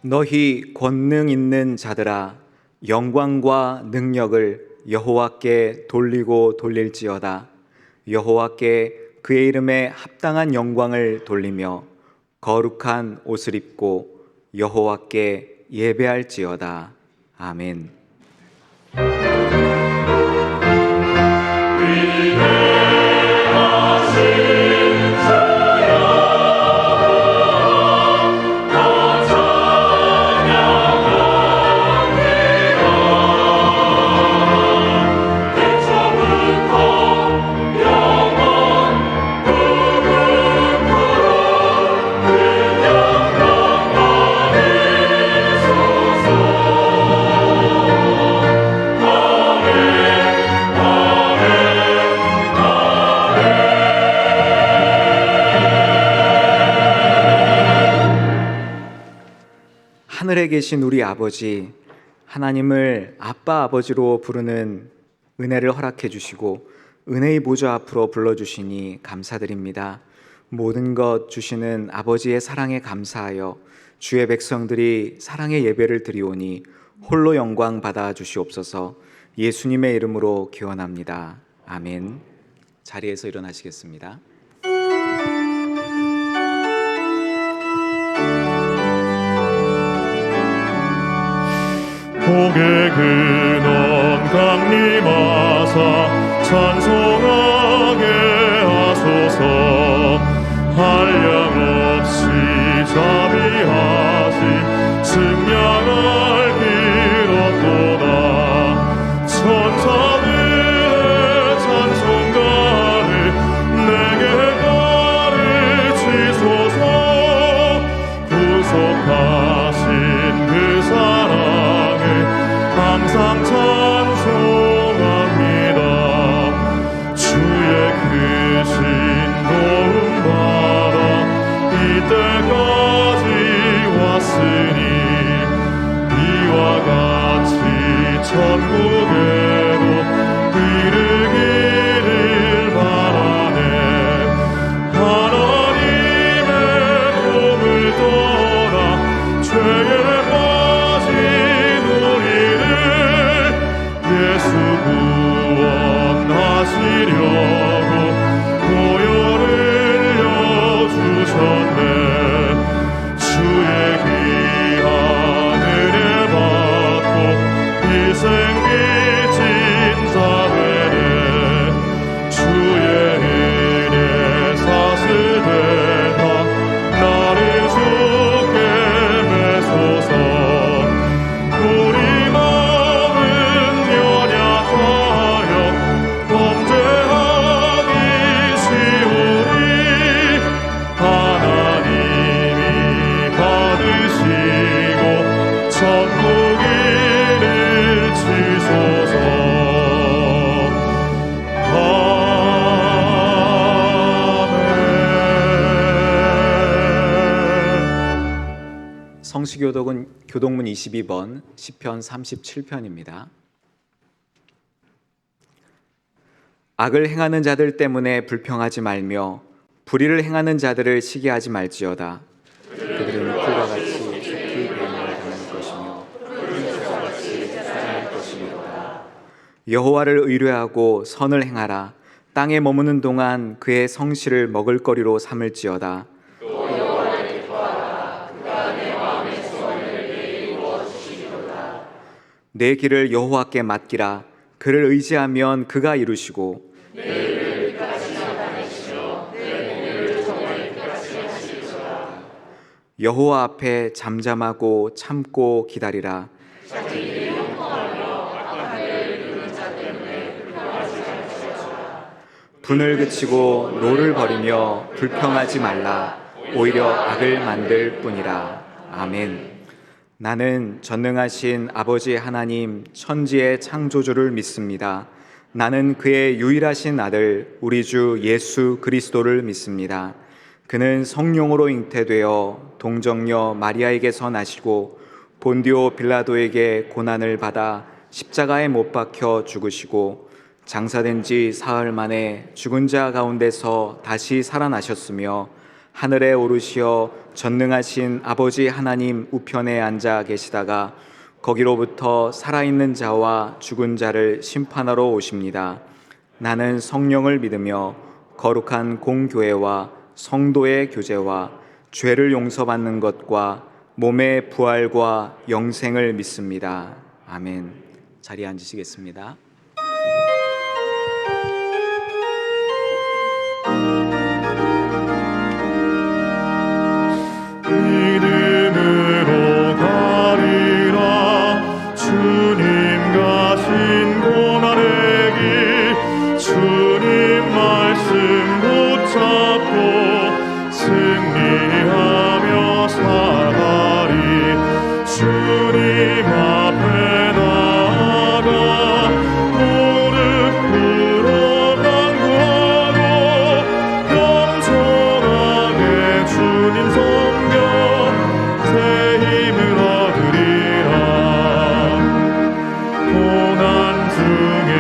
너희 권능 있는 자들아, 영광과 능력을 여호와께 돌리고 돌릴지어다. 여호와께 그의 이름에 합당한 영광을 돌리며 거룩한 옷을 입고 여호와께 예배할지어다. 아멘. 하늘에 계신 우리 아버지, 하나님을 아빠 아버지로 부르는 은혜를 허락해 주시고 은혜의 보좌 앞으로 불러주시니 감사드립니다. 모든 것 주시는 아버지의 사랑에 감사하여 주의 백성들이 사랑의 예배를 드리오니 홀로 영광 받아 주시옵소서. 예수님의 이름으로 기원합니다. 아멘. 자리에서 일어나시겠습니다. 복의 근원 강림하사 찬송하게 하소서. 한량없이 자비하시 증량할 길 없도다. 천사들의 찬송가를 내게 가르치소서. 구속하신 그 사랑을 항상 찬송합니다. 주의 크신 도움 받아 이때까지 왔으니 이와 같이 천국에도 이르기를 바라네. 하나님의 도움을 떠나 죄에 빠진 우리를 예수 구원하시려고 보혈을 흘려주셨네. 주의 귀한 은혜 받고 일생기 진사회네. 주의 은혜 사슬되다 나를 주께 매소서. 우리 마음은 연약하여 범죄하기 쉬우니 하나님이 받으시고 천국 이르치소서. 아멘. 성시교독문 22번 시편 37편입니다. 악을 행하는 자들 때문에 불평하지 말며 불의를 행하는 자들을 시기하지 말지어다. 그들은 풀과 같이 속히 배임을 당할 것이며 풀과 같이 사랑할 것이니라. 여호와를 의뢰하고 선을 행하라. 땅에 머무는 동안 그의 성실을 먹을거리로 삼을지어다. 내 길을 여호와께 맡기라. 그를 의지하면 그가 이루시고 여호와 앞에 잠잠하고 참고 기다리라. 분을 그치고 노를 버리며 불평하지 말라. 오히려 악을 만들 뿐이라. 아멘. 나는 전능하신 아버지 하나님 천지의 창조주를 믿습니다. 나는 그의 유일하신 아들 우리 주 예수 그리스도를 믿습니다. 그는 성령으로 잉태되어 동정녀 마리아에게서 나시고 본디오 빌라도에게 고난을 받아 십자가에 못 박혀 죽으시고 장사된 지 사흘 만에 죽은 자 가운데서 다시 살아나셨으며 하늘에 오르시어 전능하신 아버지 하나님 우편에 앉아 계시다가 거기로부터 살아있는 자와 죽은 자를 심판하러 오십니다. 나는 성령을 믿으며 거룩한 공교회와 성도의 교제와 죄를 용서받는 것과 몸의 부활과 영생을 믿습니다. 아멘. 자리에 앉으시겠습니다. 믿음으로 가리라. 주님 가신 고난의 길, 주님 말씀 붙잡고 승리하며 살아가리. 주님 앞에 나아가 무릎 꿇어 간구하고 겸손하게 주님 섬겨 새 힘을 얻으리라. 고난 중에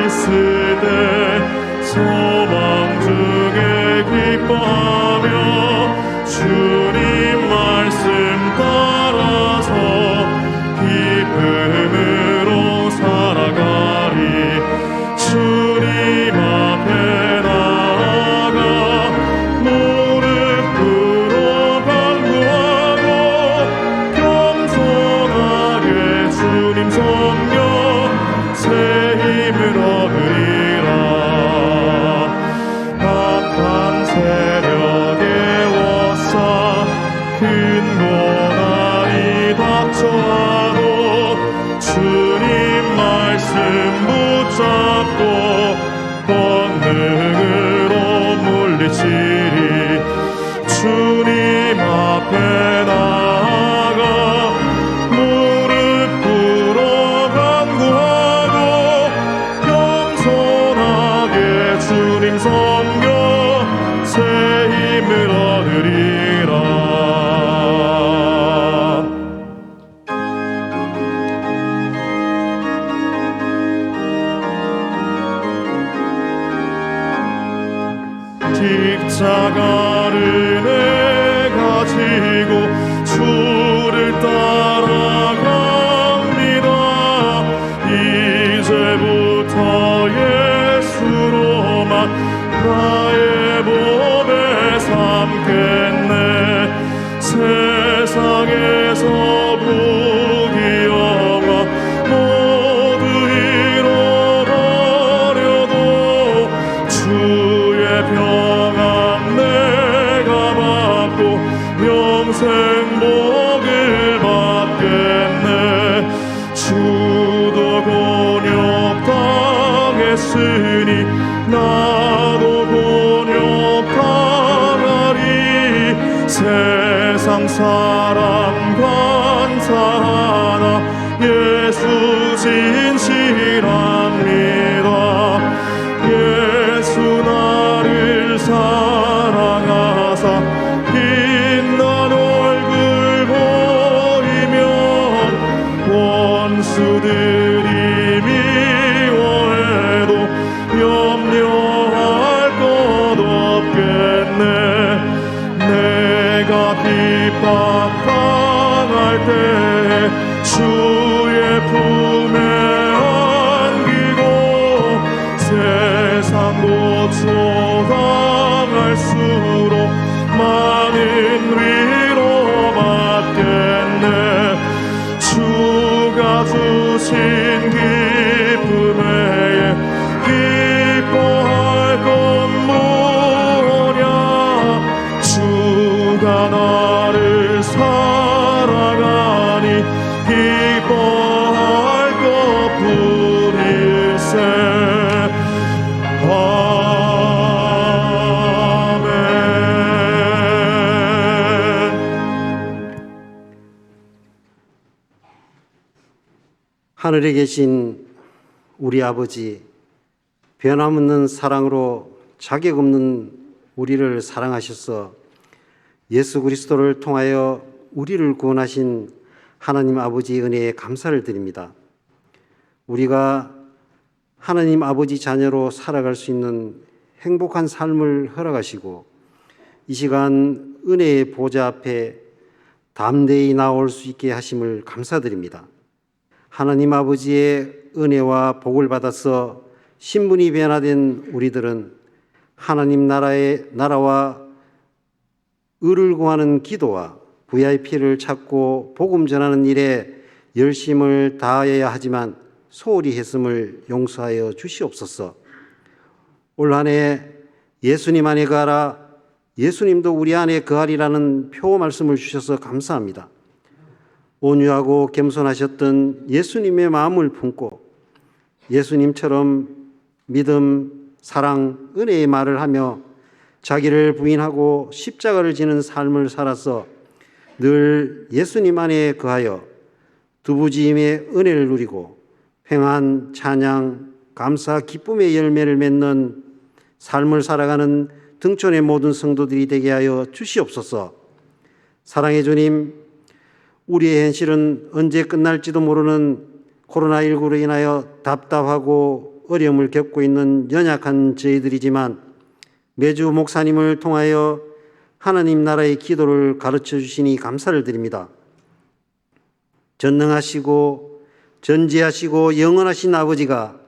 있을 때 소망 중에 기뻐하며 주님 말씀 따라서 기쁨으로 살아가리. 주님 앞에 나아가 무릎 꿇어 간구하고 겸손하게 주님 섬겨 새 힘을 얻으리라. 악한 세력에 워싸 큰 고난이 닥쳐와도 주님 말씀 붙잡고 권능으로 물리치리. 주님 앞에 나아가 무릎 꿇어 간구하고 겸손하게 주님 섬겨 새 힘을 얻으리라. 십자가를 내가 지고 주를 따라갑니다. 이제부터 예수로만 나의 몸에 삼겠네. 세상에서 부귀영화 모두 잃어버려도 주의 평안 내가 받고 영생 복을 받겠네. 주도 곤욕당했으니 나도 곤욕당하리. 세상 사람 간사하나 예수 진실합니다. 예수 나를 사랑하사 빛난 얼굴 보이면 원수들이 미워해도 염려할 것 없겠네. 내가 핍박당할 때에 주의 품에 안기고 세상 고초당할수록 많은 위로 받겠네. 주가 주신 기쁨 외에 기뻐할 건 뭐냐. 주가 나를 사랑하니 기뻐할 것뿐일세. 하늘에 계신 우리 아버지, 변함없는 사랑으로 자격 없는 우리를 사랑하셔서 예수 그리스도를 통하여 우리를 구원하신 하나님 아버지의 은혜에 감사를 드립니다. 우리가 하나님 아버지 자녀로 살아갈 수 있는 행복한 삶을 허락하시고 이 시간 은혜의 보좌 앞에 담대히 나올 수 있게 하심을 감사드립니다. 하나님 아버지의 은혜와 복을 받아서 신분이 변화된 우리들은 하나님 나라와 의를 구하는 기도와 VIP를 찾고 복음 전하는 일에 열심을 다해야 하지만 소홀히 했음을 용서하여 주시옵소서. 올 한 해 예수님 안에 거하라, 예수님도 우리 안에 거하리라는 표 말씀을 주셔서 감사합니다. 온유하고 겸손하셨던 예수님의 마음을 품고 예수님처럼 믿음, 사랑, 은혜의 말을 하며 자기를 부인하고 십자가를 지는 삶을 살아서 늘 예수님 안에 거하여 두부지임의 은혜를 누리고 평안, 찬양, 감사, 기쁨의 열매를 맺는 삶을 살아가는 등촌의 모든 성도들이 되게 하여 주시옵소서. 사랑의 주님, 우리의 현실은 언제 끝날지도 모르는 코로나19로 인하여 답답하고 어려움을 겪고 있는 연약한 저희들이지만 매주 목사님을 통하여 하나님 나라의 기도를 가르쳐 주시니 감사를 드립니다. 전능하시고 전지하시고 영원하신 아버지가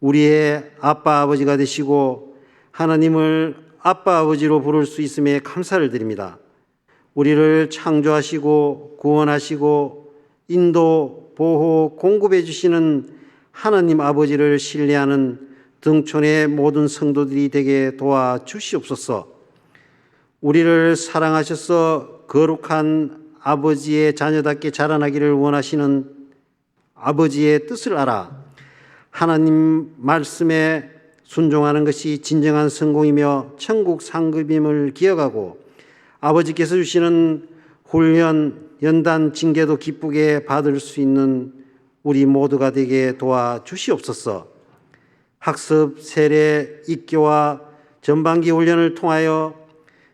우리의 아빠 아버지가 되시고 하나님을 아빠 아버지로 부를 수 있음에 감사를 드립니다. 우리를 창조하시고 구원하시고 인도, 보호, 공급해 주시는 하나님 아버지를 신뢰하는 등촌의 모든 성도들이 되게 도와주시옵소서. 우리를 사랑하셔서 거룩한 아버지의 자녀답게 자라나기를 원하시는 아버지의 뜻을 알아 하나님 말씀에 순종하는 것이 진정한 성공이며 천국 상급임을 기억하고 아버지께서 주시는 훈련, 연단, 징계도 기쁘게 받을 수 있는 우리 모두가 되게 도와주시옵소서. 학습, 세례, 입교와 전반기 훈련을 통하여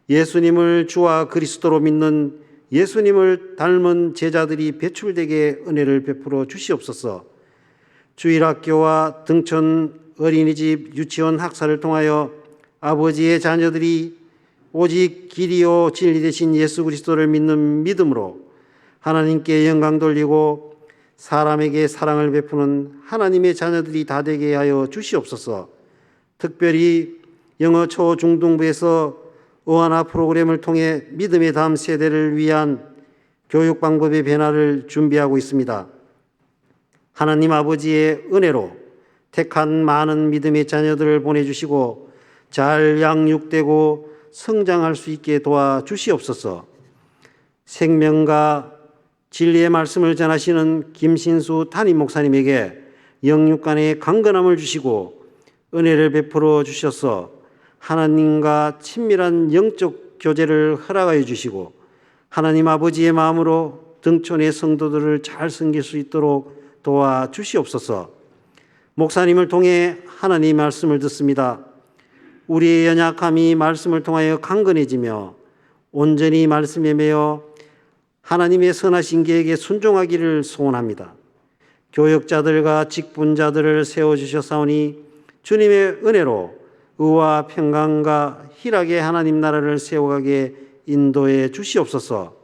예수님을 주와 그리스도로 믿는 예수님을 닮은 제자들이 배출되게 은혜를 베풀어 주시옵소서. 주일학교와 등촌 어린이집, 유치원 학사를 통하여 아버지의 자녀들이 오직 길이요 진리 되신 예수 그리스도를 믿는 믿음으로 하나님께 영광 돌리고 사람에게 사랑을 베푸는 하나님의 자녀들이 다 되게 하여 주시옵소서. 특별히 영어 초중등부에서 어하나 프로그램을 통해 믿음의 다음 세대를 위한 교육 방법의 변화를 준비하고 있습니다. 하나님 아버지의 은혜로 택한 많은 믿음의 자녀들을 보내주시고 잘 양육되고 성장할 수 있게 도와주시옵소서. 생명과 진리의 말씀을 전하시는 김신수 담임 목사님에게 영육간의 강건함을 주시고 은혜를 베풀어 주셔서 하나님과 친밀한 영적 교제를 허락하여 주시고 하나님 아버지의 마음으로 등촌의 성도들을 잘 섬길 수 있도록 도와주시옵소서. 목사님을 통해 하나님의 말씀을 듣습니다. 우리의 연약함이 말씀을 통하여 강건해지며 온전히 말씀에 매여 하나님의 선하신 계획에 순종하기를 소원합니다. 교역자들과 직분자들을 세워주셨사오니 주님의 은혜로 의와 평강과 희락의 하나님 나라를 세워가게 인도해 주시옵소서.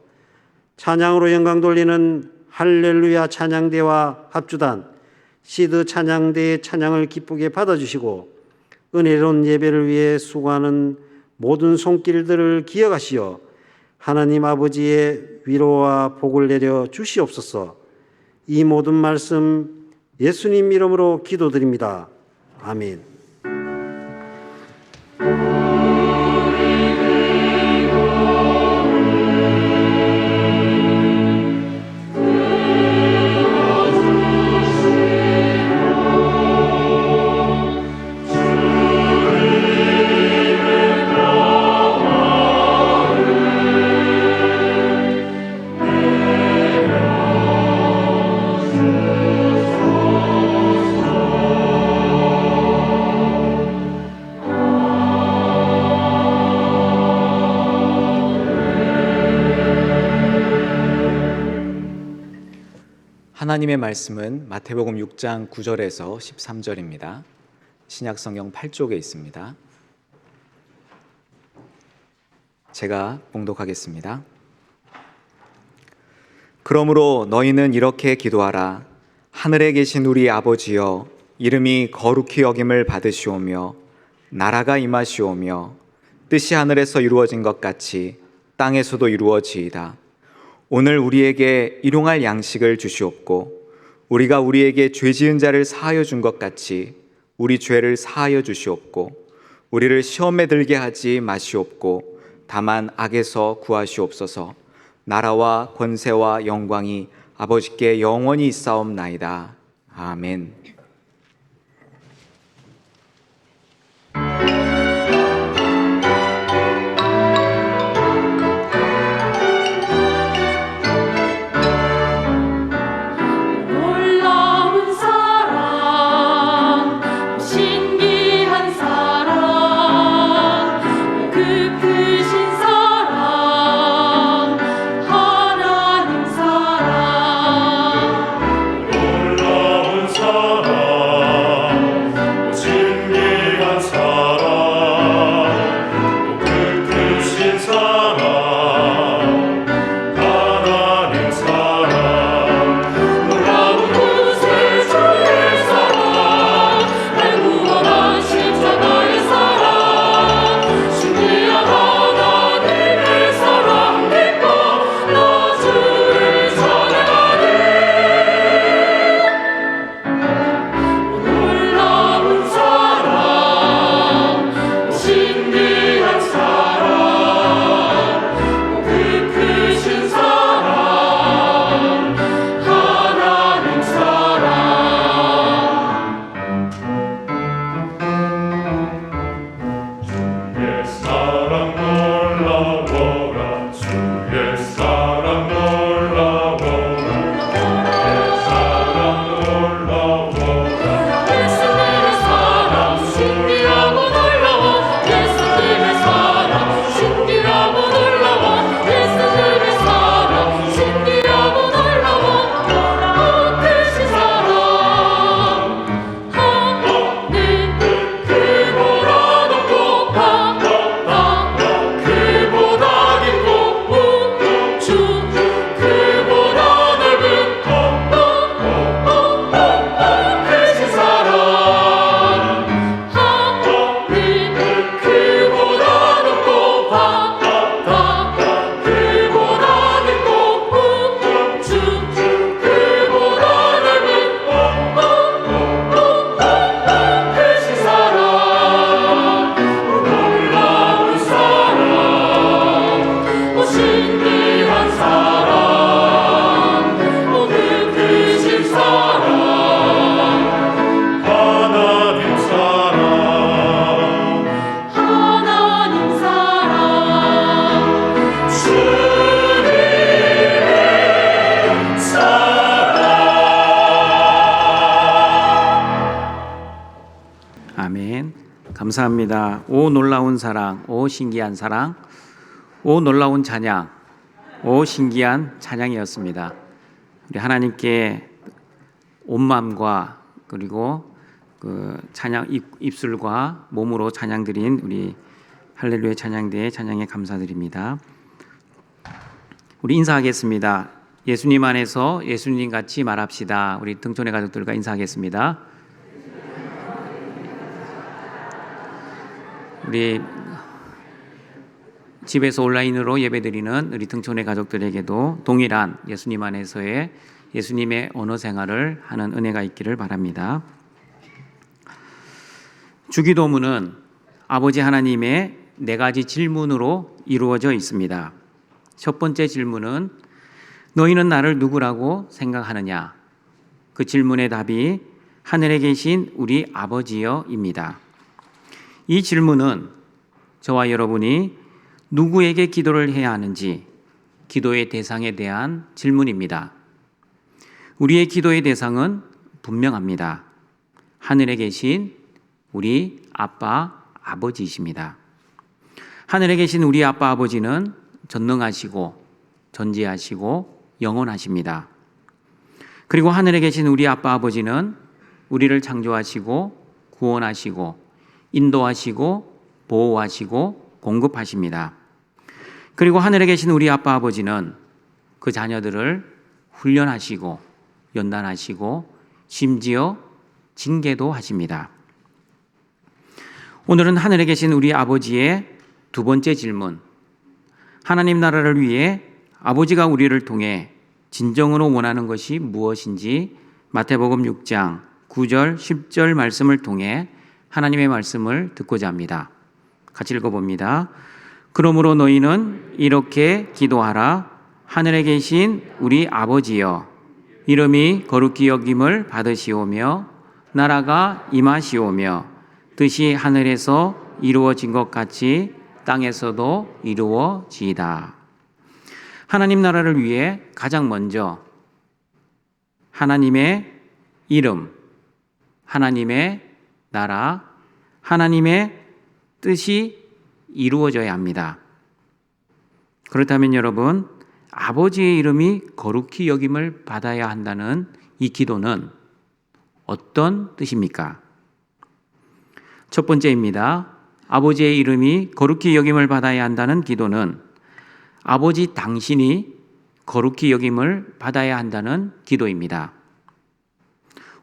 찬양으로 영광 돌리는 할렐루야 찬양대와 합주단, 시드 찬양대의 찬양을 기쁘게 받아주시고 은혜로운 예배를 위해 수고하는 모든 손길들을 기억하시어 하나님 아버지의 위로와 복을 내려 주시옵소서. 이 모든 말씀 예수님 이름으로 기도드립니다. 아멘. 하나님의 말씀은 마태복음 6장 9절에서 13절입니다. 신약성경 8쪽에 있습니다. 제가 봉독하겠습니다. 그러므로 너희는 이렇게 기도하라. 하늘에 계신 우리 아버지여, 이름이 거룩히 여김을 받으시오며 나라가 임하시오며 뜻이 하늘에서 이루어진 것 같이 땅에서도 이루어지이다. 오늘 우리에게 일용할 양식을 주시옵고 우리가 우리에게 죄 지은 자를 사하여 준 것 같이 우리 죄를 사하여 주시옵고 우리를 시험에 들게 하지 마시옵고 다만 악에서 구하시옵소서. 나라와 권세와 영광이 아버지께 영원히 있사옵나이다. 아멘. 놀라운 사랑, 신기한 사랑, 그 크신 사랑, 하나님 사랑. 놀라운 사랑, 신기한 사랑, 그 크신 사랑, 하나님 사랑. 놀라운 구세 주의 사랑, 날 구원한 십자가의 사랑, 신기한 하나님의 사랑 믿고 나 주를 찬양하네. 놀라운 사랑, 신기한 사랑, 그 크신 사랑, 하나님 사랑. 주의 사랑 놀라워라. 주의 사랑 놀라워라. 주의 사랑 놀라워라. 예수님의 사랑 신기하고 놀라워. 예수님의 사랑 신기하고 놀라워. 예수님의 사랑 신기하고 놀라워. 크신 사랑 하늘 그보다 높고 바다 그보다 깊고 우주 그보다 넓은 크신 사랑 하늘 그보다 높고 바다 그보다 깊고 우주 그보다 넓은 크신 사랑. 놀라운 사랑, 신기한 사랑, 그 크신 사랑, 하나님 사랑. 하나님 사랑. 주님의 사랑. 아멘. 감사합니다. 오 놀라운 사랑, 오 신기한 사랑, 오 놀라운 찬양, 오 신기한 찬양이었습니다. 우리 하나님께 온 마음과 그리고 그 찬양 입술과 몸으로 찬양 드린 우리 할렐루야 찬양대의 찬양에 감사드립니다. 우리 인사하겠습니다. 예수님 안에서 예수님 같이 말합시다. 우리 등촌의 가족들과 인사하겠습니다. 우리 집에서 온라인으로 예배드리는 우리 등촌의 가족들에게도 동일한 예수님 안에서의 예수님의 언어 생활을 하는 은혜가 있기를 바랍니다. 주기도문은 아버지 하나님의 4가지 질문으로 이루어져 있습니다. 첫 번째 질문은 너희는 나를 누구라고 생각하느냐? 그 질문의 답이 하늘에 계신 우리 아버지여입니다. 이 질문은 저와 여러분이 누구에게 기도를 해야 하는지 기도의 대상에 대한 질문입니다. 우리의 기도의 대상은 분명합니다. 하늘에 계신 우리 아빠, 아버지이십니다. 하늘에 계신 우리 아빠, 아버지는 전능하시고 전지하시고 영원하십니다. 그리고 하늘에 계신 우리 아빠, 아버지는 우리를 창조하시고 구원하시고 인도하시고 보호하시고 공급하십니다. 그리고 하늘에 계신 우리 아빠 아버지는 그 자녀들을 훈련하시고 연단하시고 심지어 징계도 하십니다. 오늘은 하늘에 계신 우리 아버지의 두 번째 질문, 하나님 나라를 위해 아버지가 우리를 통해 진정으로 원하는 것이 무엇인지 마태복음 6장 9절 10절 말씀을 통해 하나님의 말씀을 듣고자 합니다. 같이 읽어봅니다. 그러므로 너희는 이렇게 기도하라. 하늘에 계신 우리 아버지여, 이름이 거룩히 여김을 받으시오며 나라가 임하시오며 뜻이 하늘에서 이루어진 것 같이 땅에서도 이루어지이다. 하나님 나라를 위해 가장 먼저 하나님의 이름, 하나님의 나라, 하나님의 뜻이 이루어져야 합니다. 그렇다면 여러분, 아버지의 이름이 거룩히 여김을 받아야 한다는 이 기도는 어떤 뜻입니까? 첫 번째입니다. 아버지의 이름이 거룩히 여김을 받아야 한다는 기도는 아버지 당신이 거룩히 여김을 받아야 한다는 기도입니다.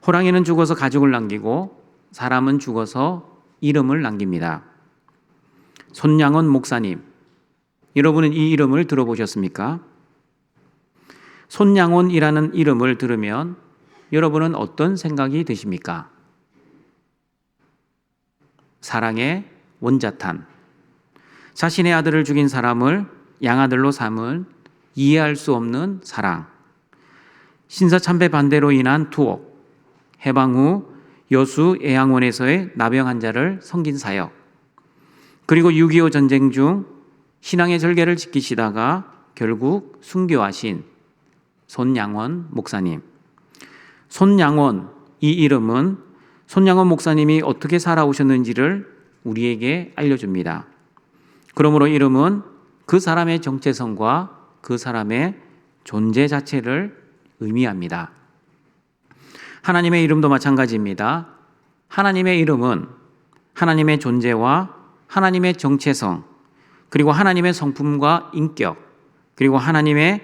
호랑이는 죽어서 가죽을 남기고 사람은 죽어서 이름을 남깁니다. 손양원 목사님, 여러분은 이 이름을 들어보셨습니까? 손양원이라는 이름을 들으면 여러분은 어떤 생각이 드십니까? 사랑의 원자탄, 자신의 아들을 죽인 사람을 양아들로 삼은 이해할 수 없는 사랑, 신사참배 반대로 인한 투옥, 해방 후 여수 애양원에서의 나병 환자를 섬긴 사역, 그리고 6.25 전쟁 중 신앙의 절개를 지키시다가 결국 순교하신 손양원 목사님. 손양원, 이 이름은 손양원 목사님이 어떻게 살아오셨는지를 우리에게 알려줍니다. 그러므로 이름은 그 사람의 정체성과 그 사람의 존재 자체를 의미합니다. 하나님의 이름도 마찬가지입니다. 하나님의 이름은 하나님의 존재와 하나님의 정체성, 그리고 하나님의 성품과 인격, 그리고 하나님이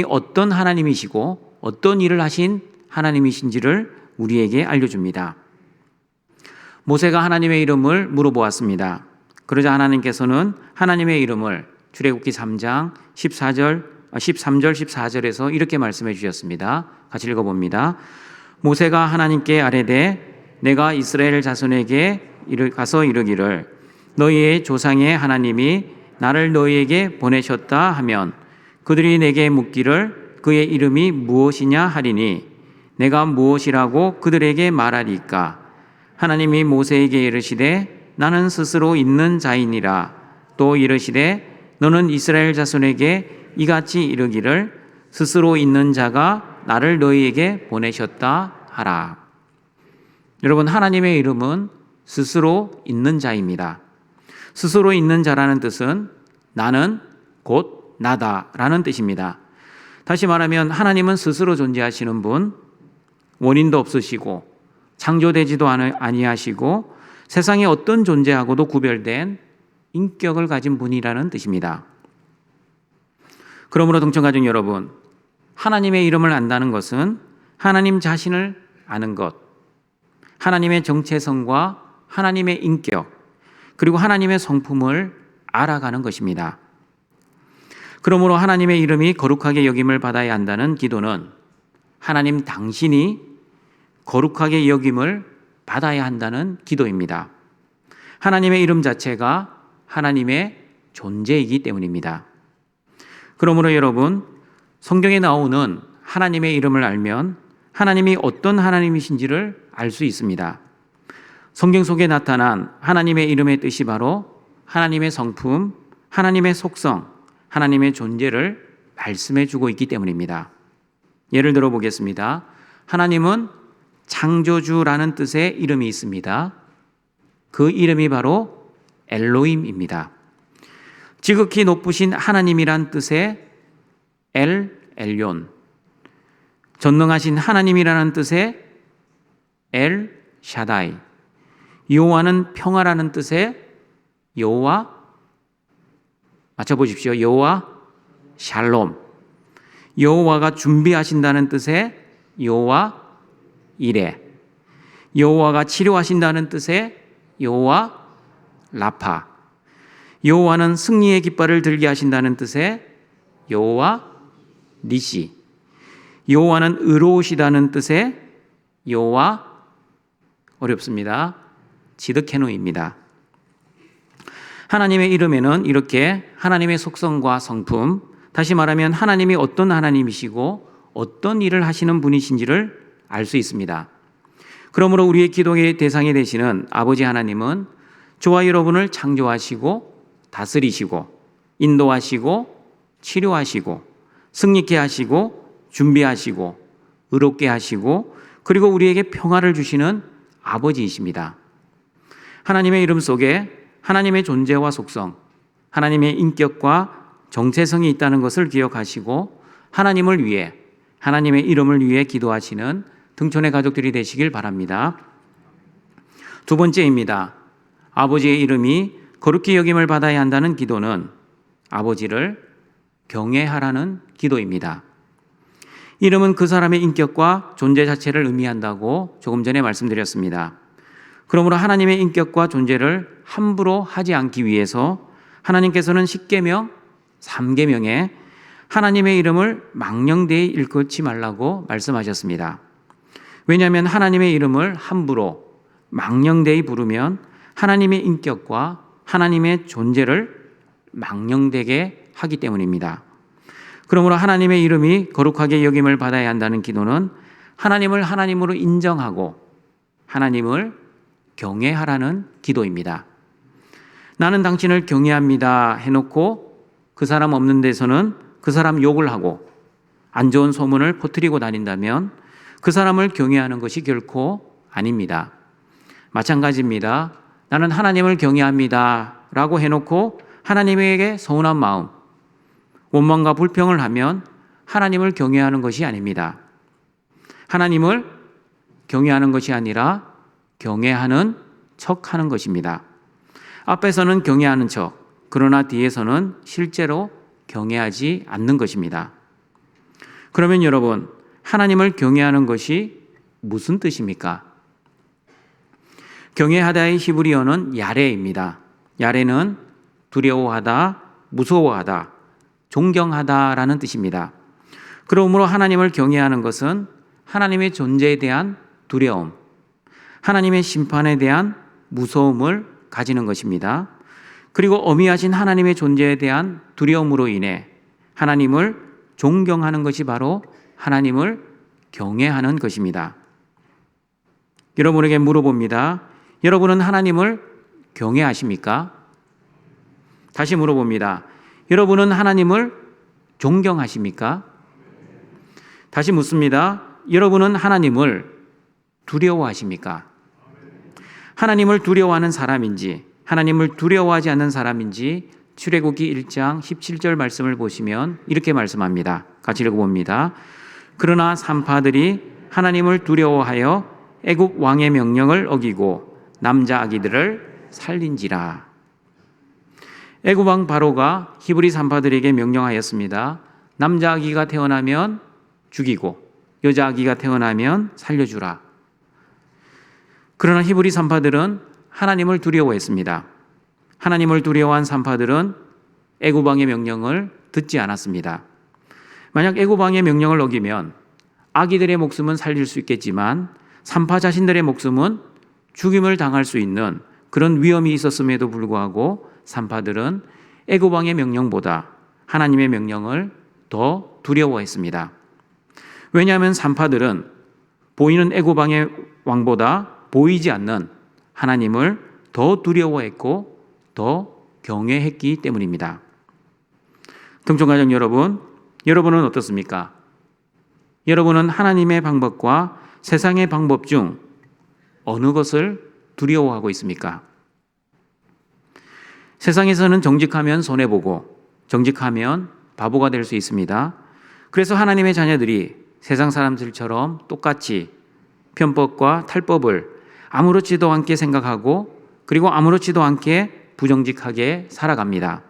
어떤 하나님이시고 어떤 일을 하신 하나님이신지를 우리에게 알려줍니다. 모세가 하나님의 이름을 물어보았습니다. 그러자 하나님께서는 하나님의 이름을 출애굽기 3장 13절 14절에서 이렇게 말씀해 주셨습니다. 같이 읽어봅니다. 모세가 하나님께 아뢰되 내가 이스라엘 자손에게 가서 이르기를 너희의 조상의 하나님이 나를 너희에게 보내셨다 하면 그들이 내게 묻기를 그의 이름이 무엇이냐 하리니 내가 무엇이라고 그들에게 말하리까? 하나님이 모세에게 이르시되 나는 스스로 있는 자이니라. 또 이르시되 너는 이스라엘 자손에게 이같이 이르기를 스스로 있는 자가 나를 너희에게 보내셨다 하라. 여러분, 하나님의 이름은 스스로 있는 자입니다. 스스로 있는 자라는 뜻은 나는 곧 나다라는 뜻입니다. 다시 말하면 하나님은 스스로 존재하시는 분, 원인도 없으시고 창조되지도 아니하시고 세상의 어떤 존재하고도 구별된 인격을 가진 분이라는 뜻입니다. 그러므로 동청가족 여러분, 하나님의 이름을 안다는 것은 하나님 자신을 아는 것, 하나님의 정체성과 하나님의 인격, 그리고 하나님의 성품을 알아가는 것입니다. 그러므로 하나님의 이름이 거룩하게 여김을 받아야 한다는 기도는 하나님 당신이 거룩하게 여김을 받아야 한다는 기도입니다. 하나님의 이름 자체가 하나님의 존재이기 때문입니다. 그러므로 여러분, 성경에 나오는 하나님의 이름을 알면 하나님이 어떤 하나님이신지를 알 수 있습니다. 성경 속에 나타난 하나님의 이름의 뜻이 바로 하나님의 성품, 하나님의 속성, 하나님의 존재를 말씀해 주고 있기 때문입니다. 예를 들어 보겠습니다. 하나님은 창조주라는 뜻의 이름이 있습니다. 그 이름이 바로 엘로힘입니다. 지극히 높으신 하나님이란 뜻의 엘yon, 전능하신 하나님이라는 뜻의 엘 샤다이, 여호와는 평화라는 뜻의 여호와 맞춰보십시오. 여호와 샬롬. 여호와가 준비하신다는 뜻의 여호와 이레. 여호와가 치료하신다는 뜻의 여호와 라파. 여호와는 승리의 깃발을 들게 하신다는 뜻의 여호와 니시. 여호와는 의로우시다는 뜻의 여호와 어렵습니다. 지드케노입니다. 하나님의 이름에는 이렇게 하나님의 속성과 성품, 다시 말하면 하나님이 어떤 하나님이시고 어떤 일을 하시는 분이신지를 알 수 있습니다. 그러므로 우리의 기도의 대상이 되시는 아버지 하나님은 저와 여러분을 창조하시고 다스리시고 인도하시고 치료하시고 승리케 하시고 준비하시고 의롭게 하시고 그리고 우리에게 평화를 주시는 아버지이십니다. 하나님의 이름 속에 하나님의 존재와 속성, 하나님의 인격과 정체성이 있다는 것을 기억하시고 하나님을 위해, 하나님의 이름을 위해 기도하시는 등촌의 가족들이 되시길 바랍니다. 두 번째입니다. 아버지의 이름이 거룩히 여김을 받아야 한다는 기도는 아버지를 경외하라는 기도입니다. 이름은 그 사람의 인격과 존재 자체를 의미한다고 조금 전에 말씀드렸습니다. 그러므로 하나님의 인격과 존재를 함부로 하지 않기 위해서 하나님께서는 10계명, 3계명에 하나님의 이름을 망령되이 일컫지 말라고 말씀하셨습니다. 왜냐하면 하나님의 이름을 함부로 망령되이 부르면 하나님의 인격과 하나님의 존재를 망령되게 하기 때문입니다. 그러므로 하나님의 이름이 거룩하게 여김을 받아야 한다는 기도는 하나님을 하나님으로 인정하고 하나님을 경외하라는 기도입니다. 나는 당신을 경외합니다 해놓고 그 사람 없는 데서는 그 사람 욕을 하고 안 좋은 소문을 퍼뜨리고 다닌다면 그 사람을 경외하는 것이 결코 아닙니다. 마찬가지입니다. 나는 하나님을 경외합니다 라고 해놓고 하나님에게 서운한 마음, 원망과 불평을 하면 하나님을 경외하는 것이 아닙니다. 하나님을 경외하는 것이 아니라 경외하는 척하는 것입니다. 앞에서는 경외하는 척, 그러나 뒤에서는 실제로 경외하지 않는 것입니다. 그러면 여러분, 하나님을 경외하는 것이 무슨 뜻입니까? 경외하다의 히브리어는 야레입니다. 야레는 두려워하다, 무서워하다, 존경하다라는 뜻입니다. 그러므로 하나님을 경외하는 것은 하나님의 존재에 대한 두려움, 하나님의 심판에 대한 무서움을 가지는 것입니다. 그리고 어미하신 하나님의 존재에 대한 두려움으로 인해 하나님을 존경하는 것이 바로 하나님을 경외하는 것입니다. 여러분에게 물어봅니다. 여러분은 하나님을 경외하십니까? 다시 물어봅니다. 여러분은 하나님을 존경하십니까? 다시 묻습니다. 여러분은 하나님을 두려워하십니까? 하나님을 두려워하는 사람인지 하나님을 두려워하지 않는 사람인지 출애굽기 1장 17절 말씀을 보시면 이렇게 말씀합니다. 같이 읽어봅니다. 그러나 산파들이 하나님을 두려워하여 애굽 왕의 명령을 어기고 남자 아기들을 살린지라. 애굽 왕 바로가 히브리 산파들에게 명령하였습니다. 남자 아기가 태어나면 죽이고 여자 아기가 태어나면 살려주라. 그러나 히브리 산파들은 하나님을 두려워했습니다. 하나님을 두려워한 산파들은 애굽 왕의 명령을 듣지 않았습니다. 만약 애굽 왕의 명령을 어기면 아기들의 목숨은 살릴 수 있겠지만 산파 자신들의 목숨은 죽임을 당할 수 있는 그런 위험이 있었음에도 불구하고 산파들은 애굽 왕의 명령보다 하나님의 명령을 더 두려워했습니다. 왜냐하면 산파들은 보이는 애굽 왕의 왕보다 보이지 않는 하나님을 더 두려워했고 더 경외했기 때문입니다. 등촌가족 여러분, 여러분은 어떻습니까? 여러분은 하나님의 방법과 세상의 방법 중 어느 것을 두려워하고 있습니까? 세상에서는 정직하면 손해보고 정직하면 바보가 될 수 있습니다. 그래서 하나님의 자녀들이 세상 사람들처럼 똑같이 편법과 탈법을 아무렇지도 않게 생각하고 그리고 아무렇지도 않게 부정직하게 살아갑니다.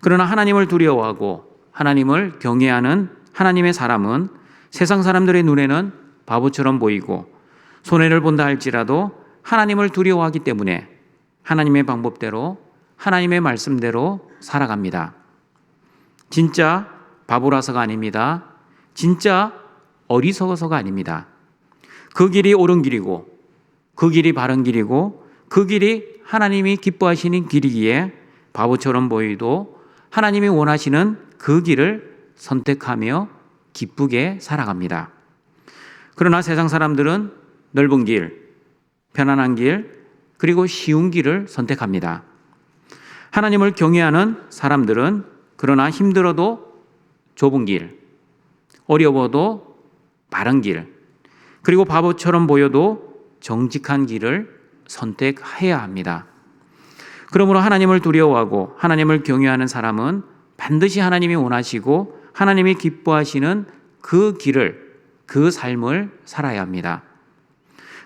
그러나 하나님을 두려워하고 하나님을 경외하는 하나님의 사람은 세상 사람들의 눈에는 바보처럼 보이고 손해를 본다 할지라도 하나님을 두려워하기 때문에 하나님의 방법대로 하나님의 말씀대로 살아갑니다. 진짜 바보라서가 아닙니다. 진짜 어리석어서가 아닙니다. 그 길이 옳은 길이고 그 길이 바른 길이고 그 길이 하나님이 기뻐하시는 길이기에 바보처럼 보이도 하나님이 원하시는 그 길을 선택하며 기쁘게 살아갑니다. 그러나 세상 사람들은 넓은 길, 편안한 길, 그리고 쉬운 길을 선택합니다. 하나님을 경외하는 사람들은 그러나 힘들어도 좁은 길, 어려워도 바른 길, 그리고 바보처럼 보여도 정직한 길을 선택해야 합니다. 그러므로 하나님을 두려워하고 하나님을 경외하는 사람은 반드시 하나님이 원하시고 하나님이 기뻐하시는 그 길을, 그 삶을 살아야 합니다.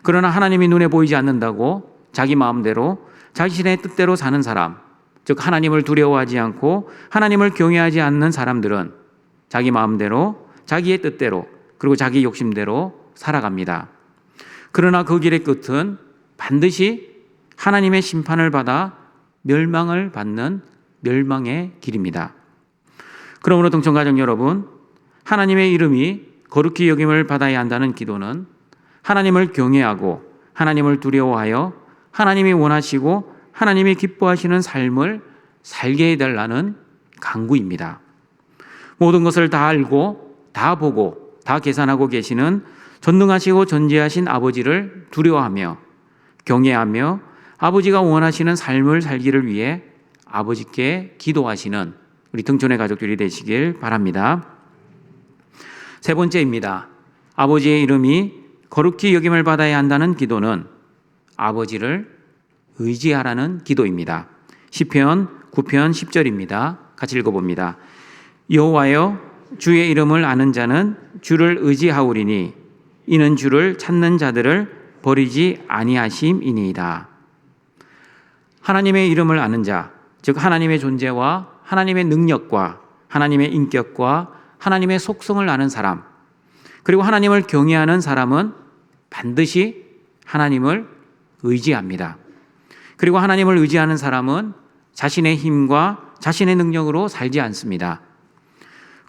그러나 하나님이 눈에 보이지 않는다고 자기 마음대로 자신의 뜻대로 사는 사람, 즉 하나님을 두려워하지 않고 하나님을 경외하지 않는 사람들은 자기 마음대로 자기의 뜻대로 그리고 자기 욕심대로 살아갑니다. 그러나 그 길의 끝은 반드시 하나님의 심판을 받아 멸망을 받는 멸망의 길입니다. 그러므로 동청가족 여러분, 하나님의 이름이 거룩히 여김을 받아야 한다는 기도는 하나님을 경외하고 하나님을 두려워하여 하나님이 원하시고 하나님이 기뻐하시는 삶을 살게 해달라는 간구입니다. 모든 것을 다 알고 다 보고 다 계산하고 계시는 전능하시고 전지하신 아버지를 두려워하며 경외하며 아버지가 원하시는 삶을 살기를 위해 아버지께 기도하시는 우리 등촌의 가족들이 되시길 바랍니다. 세 번째입니다. 아버지의 이름이 거룩히 여김을 받아야 한다는 기도는 아버지를 의지하라는 기도입니다. 시편 9편 10절입니다. 같이 읽어봅니다. 여호와여, 주의 이름을 아는 자는 주를 의지하오리니 이는 주를 찾는 자들을 버리지 아니하심이니이다. 하나님의 이름을 아는 자, 즉 하나님의 존재와 하나님의 능력과 하나님의 인격과 하나님의 속성을 아는 사람, 그리고 하나님을 경외하는 사람은 반드시 하나님을 의지합니다. 그리고 하나님을 의지하는 사람은 자신의 힘과 자신의 능력으로 살지 않습니다.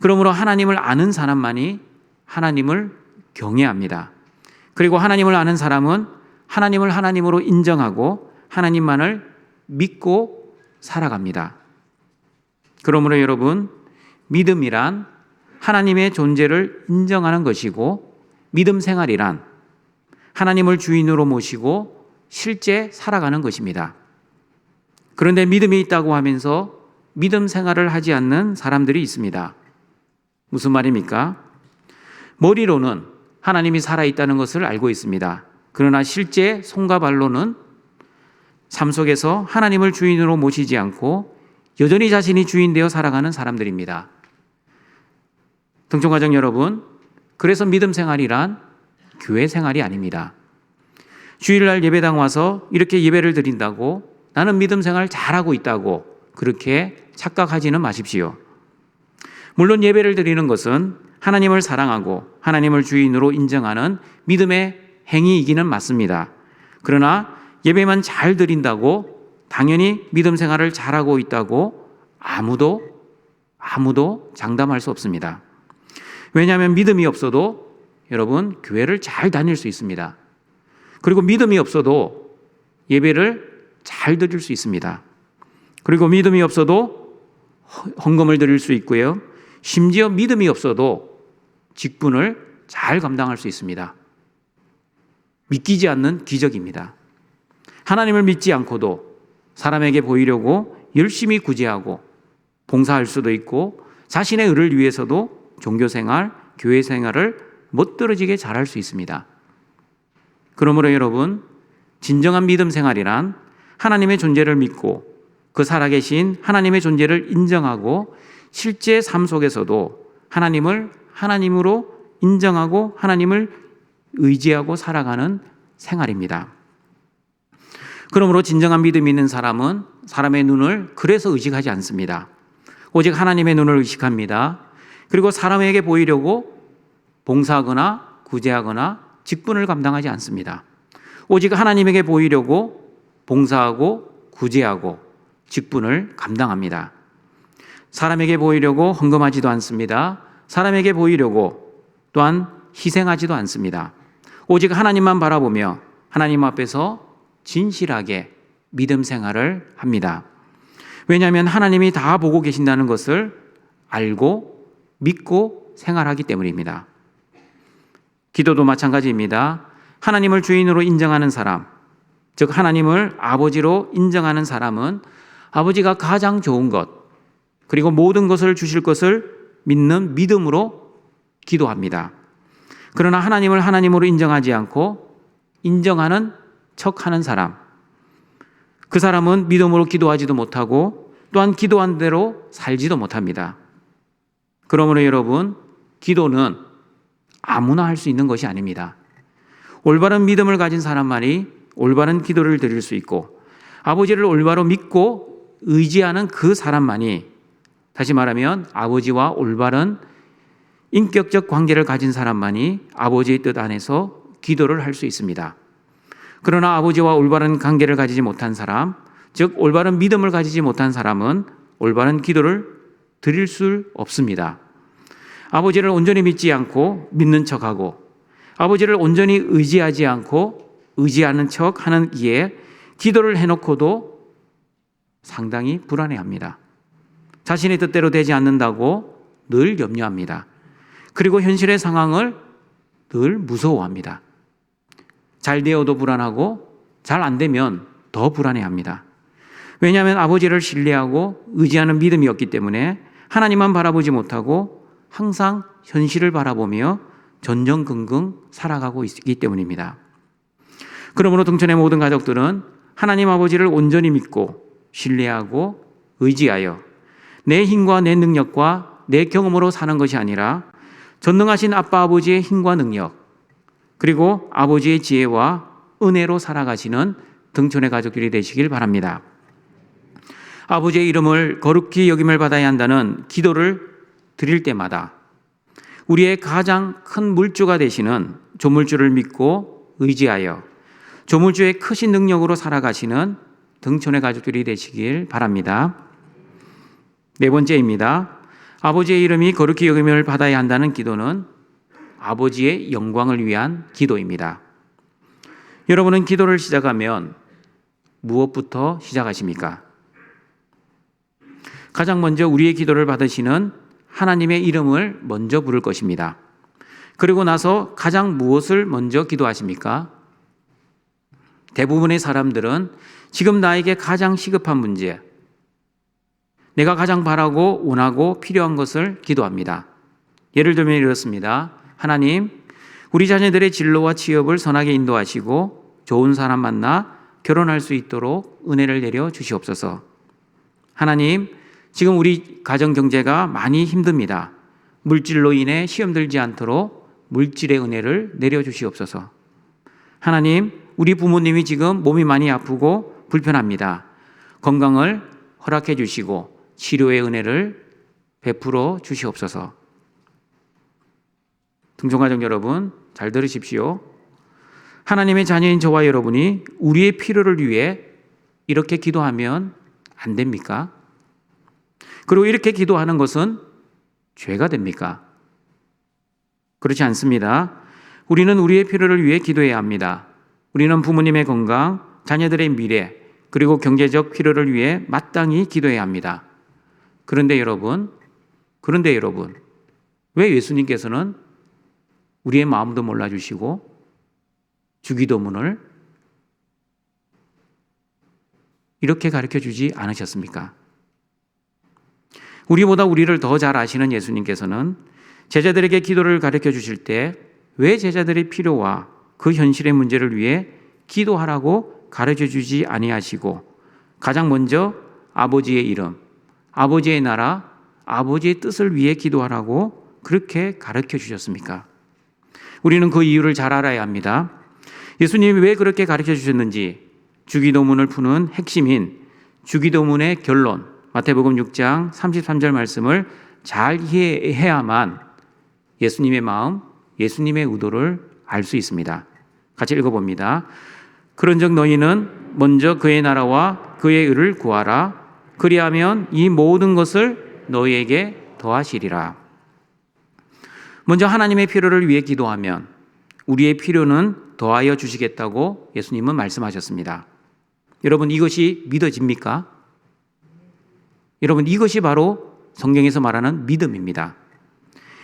그러므로 하나님을 아는 사람만이 하나님을 경외합니다. 그리고 하나님을 아는 사람은 하나님을 하나님으로 인정하고 하나님만을 믿고 살아갑니다. 그러므로 여러분, 믿음이란 하나님의 존재를 인정하는 것이고 믿음 생활이란 하나님을 주인으로 모시고 실제 살아가는 것입니다. 그런데 믿음이 있다고 하면서 믿음 생활을 하지 않는 사람들이 있습니다. 무슨 말입니까? 머리로는 하나님이 살아있다는 것을 알고 있습니다. 그러나 실제 손과 발로는 삶 속에서 하나님을 주인으로 모시지 않고 여전히 자신이 주인 되어 살아가는 사람들입니다. 등촌가족 여러분, 그래서 믿음 생활이란 교회 생활이 아닙니다. 주일날 예배당 와서 이렇게 예배를 드린다고 나는 믿음 생활 잘하고 있다고 그렇게 착각하지는 마십시오. 물론 예배를 드리는 것은 하나님을 사랑하고 하나님을 주인으로 인정하는 믿음의 행위이기는 맞습니다. 그러나 예배만 잘 드린다고 당연히 믿음 생활을 잘하고 있다고 아무도 장담할 수 없습니다. 왜냐하면 믿음이 없어도 여러분 교회를 잘 다닐 수 있습니다. 그리고 믿음이 없어도 예배를 잘 드릴 수 있습니다. 그리고 믿음이 없어도 헌금을 드릴 수 있고요. 심지어 믿음이 없어도 직분을 잘 감당할 수 있습니다. 믿기지 않는 기적입니다. 하나님을 믿지 않고도 사람에게 보이려고 열심히 구제하고 봉사할 수도 있고 자신의 의를 위해서도 종교생활, 교회생활을 멋들어지게 잘할 수 있습니다. 그러므로 여러분, 진정한 믿음 생활이란 하나님의 존재를 믿고 그 살아계신 하나님의 존재를 인정하고 실제 삶 속에서도 하나님을 하나님으로 인정하고 하나님을 의지하고 살아가는 생활입니다. 그러므로 진정한 믿음이 있는 사람은 사람의 눈을 그래서 의식하지 않습니다. 오직 하나님의 눈을 의식합니다. 그리고 사람에게 보이려고 봉사하거나 구제하거나 직분을 감당하지 않습니다. 오직 하나님에게 보이려고 봉사하고 구제하고 직분을 감당합니다. 사람에게 보이려고 헌금하지도 않습니다. 사람에게 보이려고 또한 희생하지도 않습니다. 오직 하나님만 바라보며 하나님 앞에서 진실하게 믿음 생활을 합니다. 왜냐하면 하나님이 다 보고 계신다는 것을 알고 믿고 생활하기 때문입니다. 기도도 마찬가지입니다. 하나님을 주인으로 인정하는 사람, 즉 하나님을 아버지로 인정하는 사람은 아버지가 가장 좋은 것, 그리고 모든 것을 주실 것을 믿는 믿음으로 기도합니다. 그러나 하나님을 하나님으로 인정하지 않고 인정하는 척하는 사람, 그 사람은 믿음으로 기도하지도 못하고 또한 기도한 대로 살지도 못합니다. 그러므로 여러분, 기도는 아무나 할 수 있는 것이 아닙니다. 올바른 믿음을 가진 사람만이 올바른 기도를 드릴 수 있고, 아버지를 올바로 믿고 의지하는 그 사람만이, 다시 말하면 아버지와 올바른 인격적 관계를 가진 사람만이 아버지의 뜻 안에서 기도를 할 수 있습니다. 그러나 아버지와 올바른 관계를 가지지 못한 사람, 즉 올바른 믿음을 가지지 못한 사람은 올바른 기도를 드릴 수 없습니다. 아버지를 온전히 믿지 않고 믿는 척하고, 아버지를 온전히 의지하지 않고 의지하는 척하는 이에 기도를 해놓고도 상당히 불안해합니다. 자신의 뜻대로 되지 않는다고 늘 염려합니다. 그리고 현실의 상황을 늘 무서워합니다. 잘 되어도 불안하고 잘 안 되면 더 불안해합니다. 왜냐하면 아버지를 신뢰하고 의지하는 믿음이 없기 때문에 하나님만 바라보지 못하고 항상 현실을 바라보며 전전긍긍 살아가고 있기 때문입니다. 그러므로 등촌의 모든 가족들은 하나님 아버지를 온전히 믿고 신뢰하고 의지하여 내 힘과 내 능력과 내 경험으로 사는 것이 아니라 전능하신 아빠 아버지의 힘과 능력, 그리고 아버지의 지혜와 은혜로 살아가시는 등촌의 가족들이 되시길 바랍니다. 아버지의 이름을 거룩히 여김을 받아야 한다는 기도를 드릴 때마다 우리의 가장 큰 물주가 되시는 조물주를 믿고 의지하여 조물주의 크신 능력으로 살아가시는 등촌의 가족들이 되시길 바랍니다. 네 번째입니다. 아버지의 이름이 거룩히 여김을 받아야 한다는 기도는 아버지의 영광을 위한 기도입니다. 여러분은 기도를 시작하면 무엇부터 시작하십니까? 가장 먼저 우리의 기도를 받으시는 하나님의 이름을 먼저 부를 것입니다. 그리고 나서 가장 무엇을 먼저 기도하십니까? 대부분의 사람들은 지금 나에게 가장 시급한 문제, 내가 가장 바라고 원하고 필요한 것을 기도합니다. 예를 들면 이렇습니다. 하나님, 우리 자녀들의 진로와 취업을 선하게 인도하시고 좋은 사람 만나 결혼할 수 있도록 은혜를 내려 주시옵소서. 하나님, 지금 우리 가정 경제가 많이 힘듭니다. 물질로 인해 시험 들지 않도록 물질의 은혜를 내려 주시옵소서. 하나님, 우리 부모님이 지금 몸이 많이 아프고 불편합니다. 건강을 허락해 주시고 치료의 은혜를 베풀어 주시옵소서. 등촌가족 여러분, 잘 들으십시오. 하나님의 자녀인 저와 여러분이 우리의 필요를 위해 이렇게 기도하면 안 됩니까? 그리고 이렇게 기도하는 것은 죄가 됩니까? 그렇지 않습니다. 우리는 우리의 필요를 위해 기도해야 합니다. 우리는 부모님의 건강, 자녀들의 미래, 그리고 경제적 필요를 위해 마땅히 기도해야 합니다. 그런데 여러분, 왜 예수님께서는 우리의 마음도 몰라주시고 주기도문을 이렇게 가르쳐주지 않으셨습니까? 우리보다 우리를 더 잘 아시는 예수님께서는 제자들에게 기도를 가르쳐 주실 때 왜 제자들의 필요와 그 현실의 문제를 위해 기도하라고 가르쳐 주지 아니하시고 가장 먼저 아버지의 이름, 아버지의 나라, 아버지의 뜻을 위해 기도하라고 그렇게 가르쳐 주셨습니까? 우리는 그 이유를 잘 알아야 합니다. 예수님이 왜 그렇게 가르쳐 주셨는지 주기도문을 푸는 핵심인 주기도문의 결론, 마태복음 6장 33절 말씀을 잘 이해해야만 예수님의 마음, 예수님의 의도를 알 수 있습니다. 같이 읽어봅니다. 그런즉 너희는 먼저 그의 나라와 그의 의를 구하라. 그리하면 이 모든 것을 너희에게 더하시리라. 먼저 하나님의 필요를 위해 기도하면 우리의 필요는 더하여 주시겠다고 예수님은 말씀하셨습니다. 여러분, 이것이 믿어집니까? 여러분, 이것이 바로 성경에서 말하는 믿음입니다.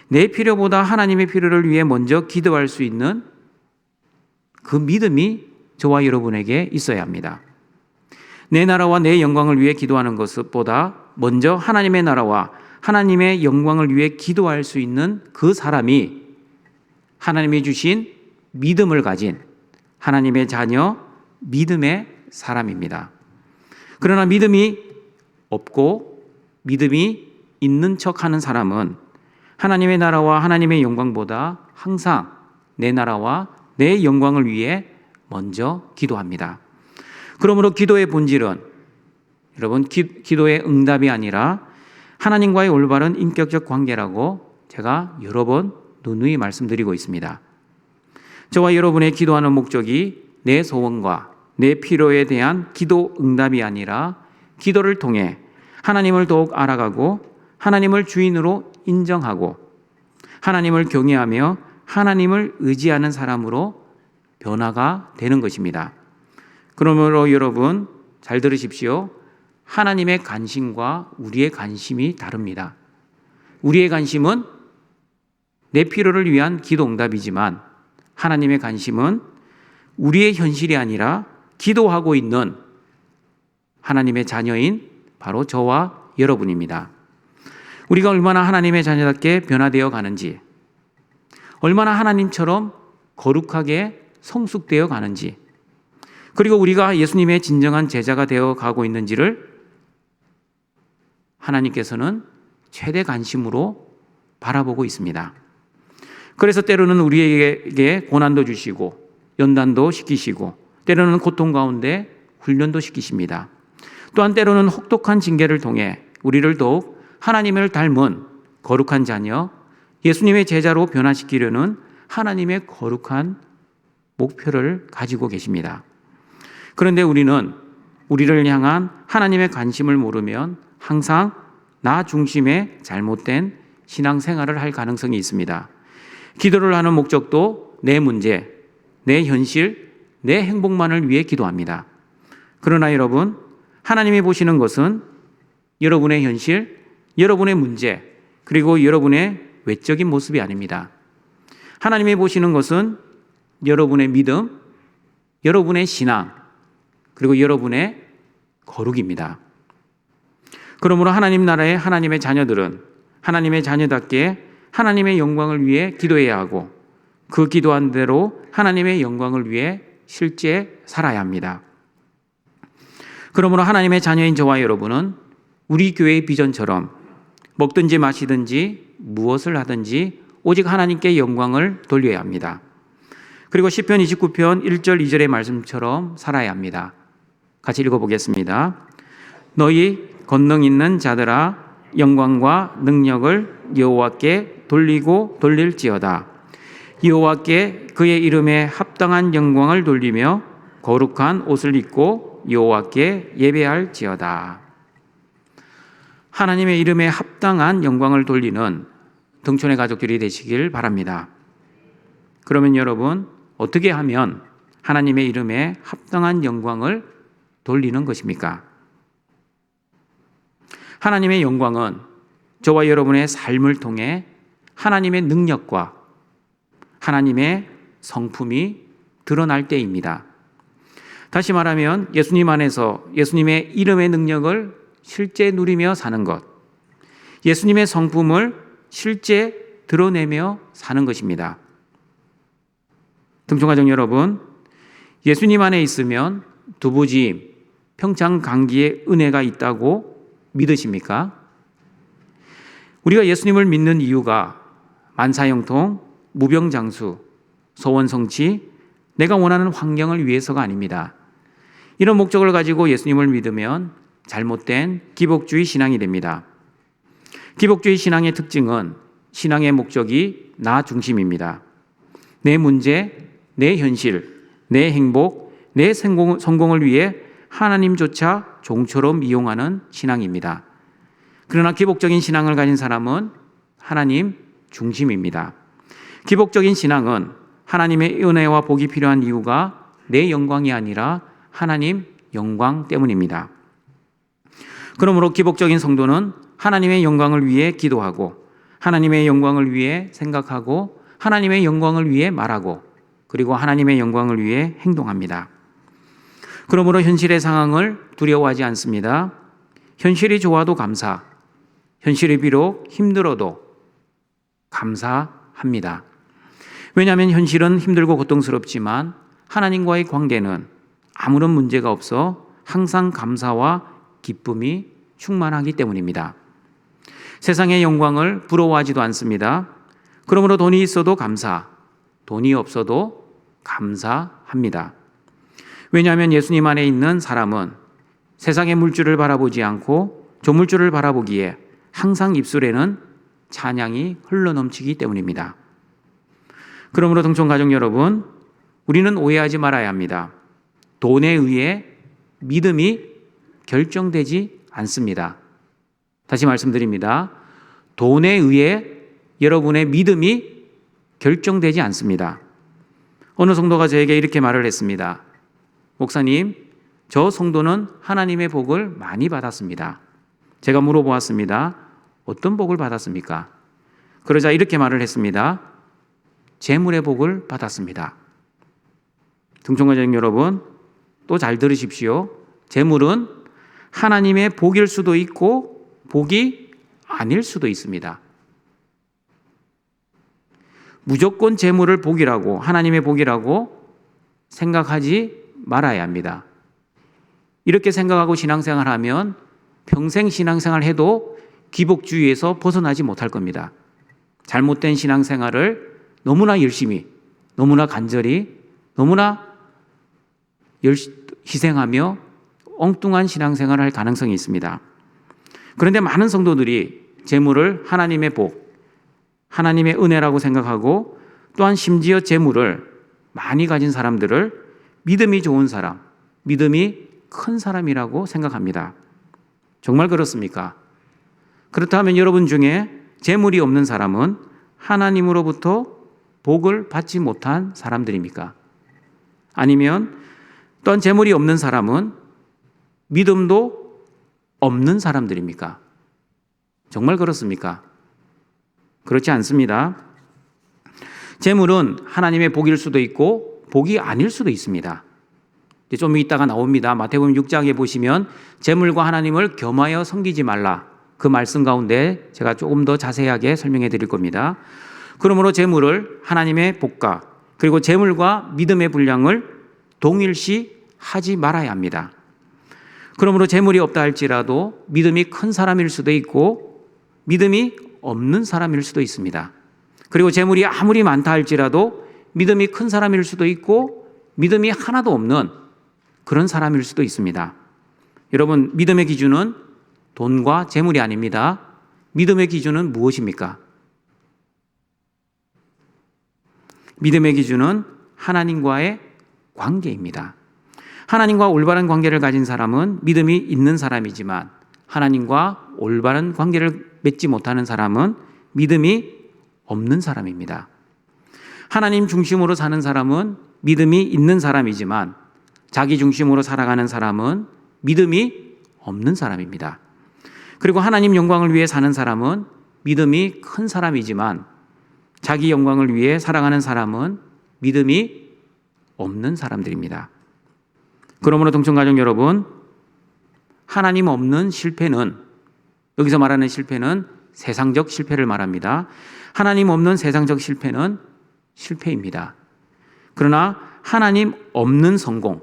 내 필요보다 하나님의 필요를 위해 먼저 기도할 수 있는 그 믿음이 저와 여러분에게 있어야 합니다. 내 나라와 내 영광을 위해 기도하는 것보다 먼저 하나님의 나라와 하나님의 영광을 위해 기도할 수 있는 그 사람이 하나님이 주신 믿음을 가진 하나님의 자녀, 믿음의 사람입니다. 그러나 믿음이 없고 믿음이 있는 척하는 사람은 하나님의 나라와 하나님의 영광보다 항상 내 나라와 내 영광을 위해 먼저 기도합니다. 그러므로 기도의 본질은 여러분 기도의 응답이 아니라 하나님과의 올바른 인격적 관계라고 제가 여러 번 누누이 말씀드리고 있습니다. 저와 여러분의 기도하는 목적이 내 소원과 내 필요에 대한 기도 응답이 아니라 기도를 통해 하나님을 더욱 알아가고 하나님을 주인으로 인정하고 하나님을 경외하며 하나님을 의지하는 사람으로 변화가 되는 것입니다. 그러므로 여러분 잘 들으십시오. 하나님의 관심과 우리의 관심이 다릅니다. 우리의 관심은 내 필요를 위한 기도 응답이지만 하나님의 관심은 우리의 현실이 아니라 기도하고 있는 하나님의 자녀인 바로 저와 여러분입니다. 우리가 얼마나 하나님의 자녀답게 변화되어 가는지, 얼마나 하나님처럼 거룩하게 성숙되어 가는지, 그리고 우리가 예수님의 진정한 제자가 되어 가고 있는지를 하나님께서는 최대 관심으로 바라보고 있습니다. 그래서 때로는 우리에게 고난도 주시고 연단도 시키시고 때로는 고통 가운데 훈련도 시키십니다. 또한 때로는 혹독한 징계를 통해 우리를 더욱 하나님을 닮은 거룩한 자녀, 예수님의 제자로 변화시키려는 하나님의 거룩한 목표를 가지고 계십니다. 그런데 우리는 우리를 향한 하나님의 관심을 모르면 항상 나 중심의 잘못된 신앙생활을 할 가능성이 있습니다. 기도를 하는 목적도 내 문제, 내 현실, 내 행복만을 위해 기도합니다. 그러나 여러분, 하나님이 보시는 것은 여러분의 현실, 여러분의 문제, 그리고 여러분의 외적인 모습이 아닙니다. 하나님이 보시는 것은 여러분의 믿음, 여러분의 신앙, 그리고 여러분의 거룩입니다. 그러므로 하나님 나라의 하나님의 자녀들은 하나님의 자녀답게 하나님의 영광을 위해 기도해야 하고 그 기도한 대로 하나님의 영광을 위해 실제 살아야 합니다. 그러므로 하나님의 자녀인 저와 여러분은 우리 교회의 비전처럼 먹든지 마시든지 무엇을 하든지 오직 하나님께 영광을 돌려야 합니다. 그리고 시편 29편 1절 2절의 말씀처럼 살아야 합니다. 같이 읽어보겠습니다. 너희 권능 있는 자들아 영광과 능력을 여호와께 돌리고 돌릴지어다. 여호와께 그의 이름에 합당한 영광을 돌리며 거룩한 옷을 입고 여호와께 예배할지어다. 하나님의 이름에 합당한 영광을 돌리는 등촌의 가족들이 되시길 바랍니다. 그러면 여러분, 어떻게 하면 하나님의 이름에 합당한 영광을 돌리는 것입니까? 하나님의 영광은 저와 여러분의 삶을 통해 하나님의 능력과 하나님의 성품이 드러날 때입니다. 다시 말하면 예수님 안에서 예수님의 이름의 능력을 실제 누리며 사는 것, 예수님의 성품을 실제 드러내며 사는 것입니다. 등촌가족 여러분, 예수님 안에 있으면 두부지임, 평창 감기의 은혜가 있다고 믿으십니까? 우리가 예수님을 믿는 이유가 만사형통, 무병장수, 소원성취, 내가 원하는 환경을 위해서가 아닙니다. 이런 목적을 가지고 예수님을 믿으면 잘못된 기복주의 신앙이 됩니다. 기복주의 신앙의 특징은 신앙의 목적이 나 중심입니다. 내 문제, 내 현실, 내 행복, 내 성공을 위해 하나님조차 종처럼 이용하는 신앙입니다. 그러나 기복적인 신앙을 가진 사람은 하나님 중심입니다. 기복적인 신앙은 하나님의 은혜와 복이 필요한 이유가 내 영광이 아니라 하나님 영광 때문입니다. 그러므로 기복적인 성도는 하나님의 영광을 위해 기도하고 하나님의 영광을 위해 생각하고 하나님의 영광을 위해 말하고 그리고 하나님의 영광을 위해 행동합니다. 그러므로 현실의 상황을 두려워하지 않습니다. 현실이 좋아도 감사, 현실이 비록 힘들어도 감사합니다. 왜냐하면 현실은 힘들고 고통스럽지만 하나님과의 관계는 아무런 문제가 없어 항상 감사와 기쁨이 충만하기 때문입니다. 세상의 영광을 부러워하지도 않습니다. 그러므로 돈이 있어도 감사, 돈이 없어도 감사합니다. 왜냐하면 예수님 안에 있는 사람은 세상의 물질을 바라보지 않고 조물주를 바라보기에 항상 입술에는 찬양이 흘러넘치기 때문입니다. 그러므로 동청가족 여러분, 우리는 오해하지 말아야 합니다. 돈에 의해 믿음이 결정되지 않습니다. 다시 말씀드립니다. 돈에 의해 여러분의 믿음이 결정되지 않습니다. 어느 성도가 저에게 이렇게 말을 했습니다. 목사님, 저 성도는 하나님의 복을 많이 받았습니다. 제가 물어보았습니다. 어떤 복을 받았습니까? 그러자 이렇게 말을 했습니다. 재물의 복을 받았습니다. 등촌가족 여러분, 또 잘 들으십시오. 재물은 하나님의 복일 수도 있고 복이 아닐 수도 있습니다. 무조건 재물을 복이라고, 하나님의 복이라고 생각하지 말아야 합니다. 이렇게 생각하고 신앙생활 하면 평생 신앙생활 해도 기복주의에서 벗어나지 못할 겁니다. 잘못된 신앙생활을 너무나 열심히, 너무나 간절히, 너무나 희생하며 엉뚱한 신앙생활을 할 가능성이 있습니다. 그런데 많은 성도들이 재물을 하나님의 복, 하나님의 은혜라고 생각하고 또한 심지어 재물을 많이 가진 사람들을 믿음이 좋은 사람, 믿음이 큰 사람이라고 생각합니다. 정말 그렇습니까? 그렇다면 여러분 중에 재물이 없는 사람은 하나님으로부터 복을 받지 못한 사람들입니까? 아니면 또한 재물이 없는 사람은 믿음도 없는 사람들입니까? 정말 그렇습니까? 그렇지 않습니다. 재물은 하나님의 복일 수도 있고 복이 아닐 수도 있습니다. 좀 이따가 나옵니다. 마태복음 6장에 보시면 재물과 하나님을 겸하여 섬기지 말라. 그 말씀 가운데 제가 조금 더 자세하게 설명해 드릴 겁니다. 그러므로 재물을 하나님의 복과 그리고 재물과 믿음의 분량을 동일시하지 말아야 합니다. 그러므로 재물이 없다 할지라도 믿음이 큰 사람일 수도 있고 믿음이 없는 사람일 수도 있습니다. 그리고 재물이 아무리 많다 할지라도 믿음이 큰 사람일 수도 있고 믿음이 하나도 없는 그런 사람일 수도 있습니다. 여러분, 믿음의 기준은 돈과 재물이 아닙니다. 믿음의 기준은 무엇입니까? 믿음의 기준은 하나님과의 관계입니다. 하나님과 올바른 관계를 가진 사람은 믿음이 있는 사람이지만 하나님과 올바른 관계를 맺지 못하는 사람은 믿음이 없는 사람입니다. 하나님 중심으로 사는 사람은 믿음이 있는 사람이지만 자기 중심으로 살아가는 사람은 믿음이 없는 사람입니다. 그리고 하나님 영광을 위해 사는 사람은 믿음이 큰 사람이지만 자기 영광을 위해 살아가는 사람은 믿음이 없는 사람들입니다. 그러므로 동청가족 여러분, 하나님 없는 실패는, 여기서 말하는 실패는 세상적 실패를 말합니다. 하나님 없는 세상적 실패는 실패입니다. 그러나 하나님 없는 성공,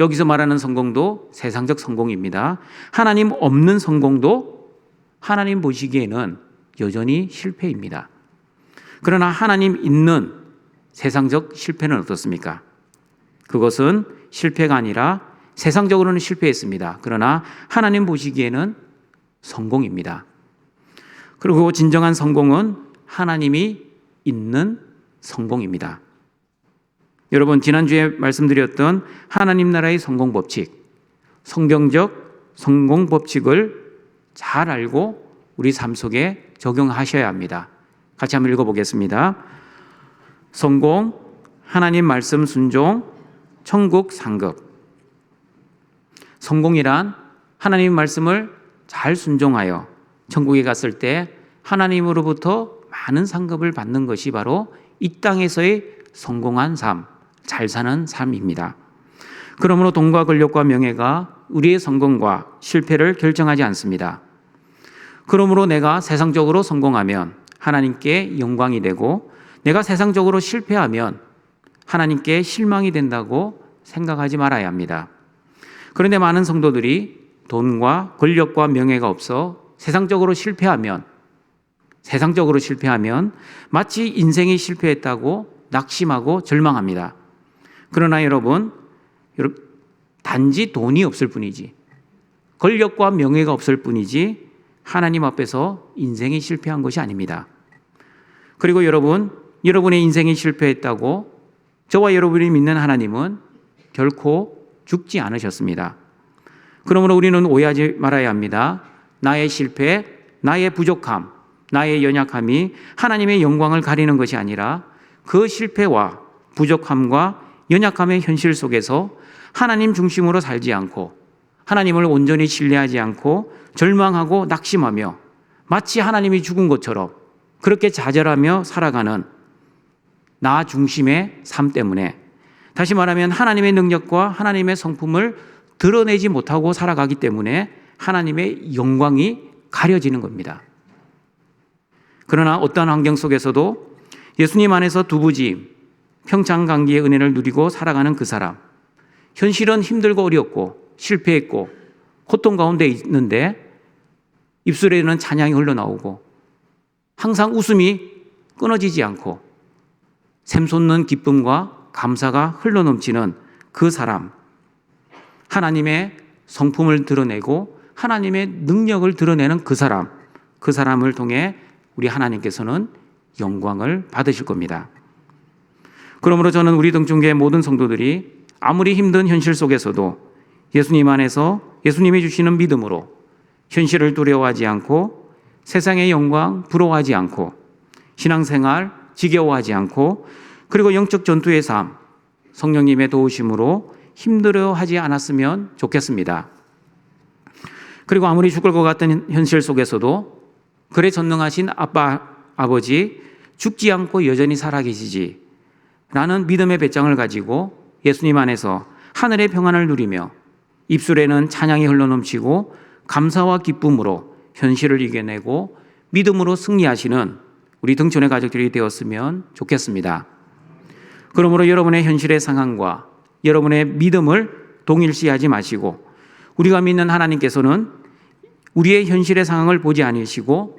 여기서 말하는 성공도 세상적 성공입니다. 하나님 없는 성공도 하나님 보시기에는 여전히 실패입니다. 그러나 하나님 있는 세상적 실패는 어떻습니까? 그것은 실패가 아니라 세상적으로는 실패했습니다. 그러나 하나님 보시기에는 성공입니다. 그리고 진정한 성공은 하나님이 있는 성공입니다. 여러분, 지난주에 말씀드렸던 하나님 나라의 성공 법칙, 성경적 성공 법칙을 잘 알고 우리 삶 속에 적용하셔야 합니다. 같이 한번 읽어보겠습니다. 성공, 하나님 말씀 순종, 천국 상급. 성공이란 하나님 말씀을 잘 순종하여 천국에 갔을 때 하나님으로부터 많은 상급을 받는 것이 바로 이 땅에서의 성공한 삶, 잘 사는 삶입니다. 그러므로 돈과 권력과 명예가 우리의 성공과 실패를 결정하지 않습니다. 그러므로 내가 세상적으로 성공하면 하나님께 영광이 되고 내가 세상적으로 실패하면 하나님께 실망이 된다고 생각하지 말아야 합니다. 그런데 많은 성도들이 돈과 권력과 명예가 없어 세상적으로 실패하면 마치 인생이 실패했다고 낙심하고 절망합니다. 그러나 여러분, 단지 돈이 없을 뿐이지, 권력과 명예가 없을 뿐이지 하나님 앞에서 인생이 실패한 것이 아닙니다. 그리고 여러분의 인생이 실패했다고 저와 여러분이 믿는 하나님은 결코 죽지 않으셨습니다. 그러므로 우리는 오해하지 말아야 합니다. 나의 실패, 나의 부족함, 나의 연약함이 하나님의 영광을 가리는 것이 아니라 그 실패와 부족함과 연약함의 현실 속에서 하나님 중심으로 살지 않고 하나님을 온전히 신뢰하지 않고 절망하고 낙심하며 마치 하나님이 죽은 것처럼 그렇게 좌절하며 살아가는 나 중심의 삶 때문에, 다시 말하면 하나님의 능력과 하나님의 성품을 드러내지 못하고 살아가기 때문에 하나님의 영광이 가려지는 겁니다. 그러나 어떠한 환경 속에서도 예수님 안에서 두부짐, 평창감기의 은혜를 누리고 살아가는 그 사람, 현실은 힘들고 어렵고 실패했고 고통 가운데 있는데 입술에는 찬양이 흘러나오고 항상 웃음이 끊어지지 않고 샘솟는 기쁨과 감사가 흘러넘치는 그 사람, 하나님의 성품을 드러내고 하나님의 능력을 드러내는 그 사람을 통해 우리 하나님께서는 영광을 받으실 겁니다. 그러므로 저는 우리 등중교회 모든 성도들이 아무리 힘든 현실 속에서도 예수님 안에서 예수님이 주시는 믿음으로 현실을 두려워하지 않고 세상의 영광 부러워하지 않고 신앙생활 지겨워하지 않고 그리고 영적 전투의 삶, 성령님의 도우심으로 힘들어하지 않았으면 좋겠습니다. 그리고 아무리 죽을 것 같은 현실 속에서도 그래 전능하신 아빠, 아버지 죽지 않고 여전히 살아계시지 라는 믿음의 배짱을 가지고 예수님 안에서 하늘의 평안을 누리며 입술에는 찬양이 흘러넘치고 감사와 기쁨으로 현실을 이겨내고 믿음으로 승리하시는 우리 등촌의 가족들이 되었으면 좋겠습니다. 그러므로 여러분의 현실의 상황과 여러분의 믿음을 동일시하지 마시고 우리가 믿는 하나님께서는 우리의 현실의 상황을 보지 않으시고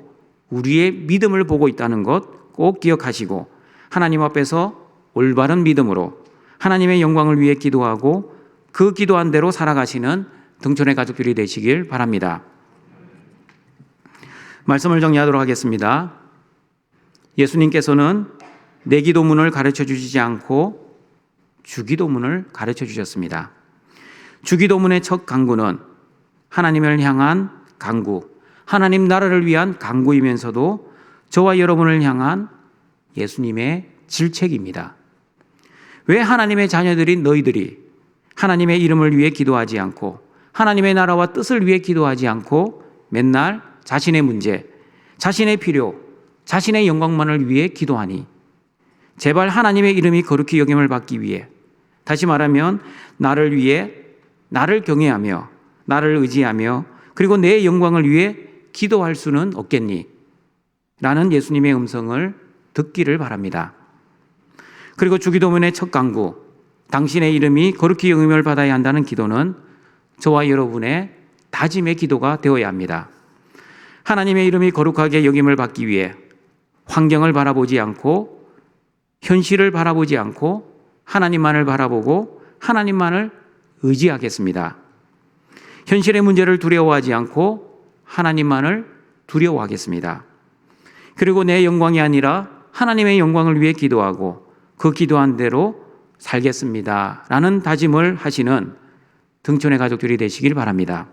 우리의 믿음을 보고 있다는 것 꼭 기억하시고 하나님 앞에서 올바른 믿음으로 하나님의 영광을 위해 기도하고 그 기도한 대로 살아가시는 등촌의 가족들이 되시길 바랍니다. 말씀을 정리하도록 하겠습니다. 예수님께서는 내 기도문을 가르쳐 주시지 않고 주기도문을 가르쳐 주셨습니다. 주기도문의 첫 강구는 하나님을 향한 강구, 하나님 나라를 위한 강구이면서도 저와 여러분을 향한 예수님의 질책입니다. 왜 하나님의 자녀들인 너희들이 하나님의 이름을 위해 기도하지 않고 하나님의 나라와 뜻을 위해 기도하지 않고 맨날 자신의 문제, 자신의 필요, 자신의 영광만을 위해 기도하니? 제발 하나님의 이름이 거룩히 여김을 받기 위해, 다시 말하면 나를 위해, 나를 경외하며 나를 의지하며 그리고 내 영광을 위해 기도할 수는 없겠니? 라는 예수님의 음성을 듣기를 바랍니다. 그리고 주기도문의 첫 강구, 당신의 이름이 거룩히 여김을 받아야 한다는 기도는 저와 여러분의 다짐의 기도가 되어야 합니다. 하나님의 이름이 거룩하게 여김을 받기 위해 환경을 바라보지 않고 현실을 바라보지 않고 하나님만을 바라보고 하나님만을 의지하겠습니다. 현실의 문제를 두려워하지 않고 하나님만을 두려워하겠습니다. 그리고 내 영광이 아니라 하나님의 영광을 위해 기도하고 그 기도한 대로 살겠습니다. 라는 다짐을 하시는 등촌의 가족들이 되시길 바랍니다.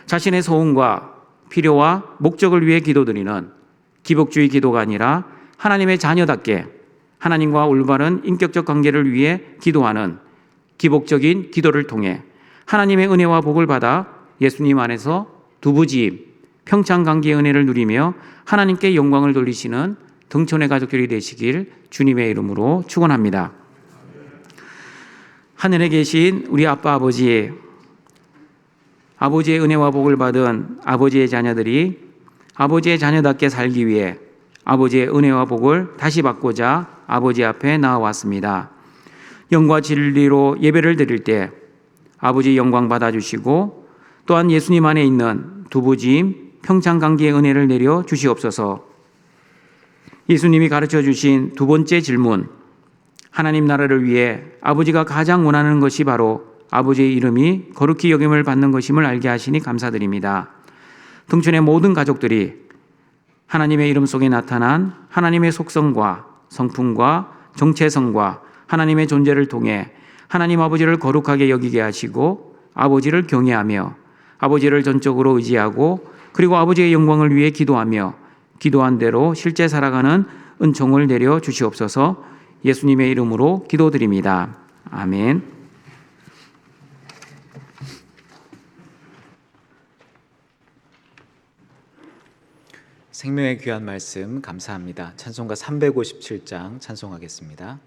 자신의 소원과 필요와 목적을 위해 기도드리는 기복주의 기도가 아니라 하나님의 자녀답게 하나님과 올바른 인격적 관계를 위해 기도하는 기복적인 기도를 통해 하나님의 은혜와 복을 받아 예수님 안에서 두부지임, 평창관계의 은혜를 누리며 하나님께 영광을 돌리시는 등촌의 가족들이 되시길 주님의 이름으로 축원합니다. 하늘에 계신 우리 아빠 아버지의 은혜와 복을 받은 아버지의 자녀들이 아버지의 자녀답게 살기 위해 아버지의 은혜와 복을 다시 받고자 아버지 앞에 나와왔습니다. 영과 진리로 예배를 드릴 때 아버지 영광 받아주시고 또한 예수님 안에 있는 두부지임, 평창관계의 은혜를 내려 주시옵소서. 예수님이 가르쳐 주신 두 번째 질문, 하나님 나라를 위해 아버지가 가장 원하는 것이 바로 아버지의 이름이 거룩히 여김을 받는 것임을 알게 하시니 감사드립니다. 등촌의 모든 가족들이 하나님의 이름 속에 나타난 하나님의 속성과 성품과 정체성과 하나님의 존재를 통해 하나님 아버지를 거룩하게 여기게 하시고 아버지를 경외하며 아버지를 전적으로 의지하고 그리고 아버지의 영광을 위해 기도하며 기도한 대로 실제 살아가는 은총을 내려 주시옵소서. 예수님의 이름으로 기도드립니다. 아멘. 생명의 귀한 말씀 감사합니다. 찬송가 357장 찬송하겠습니다.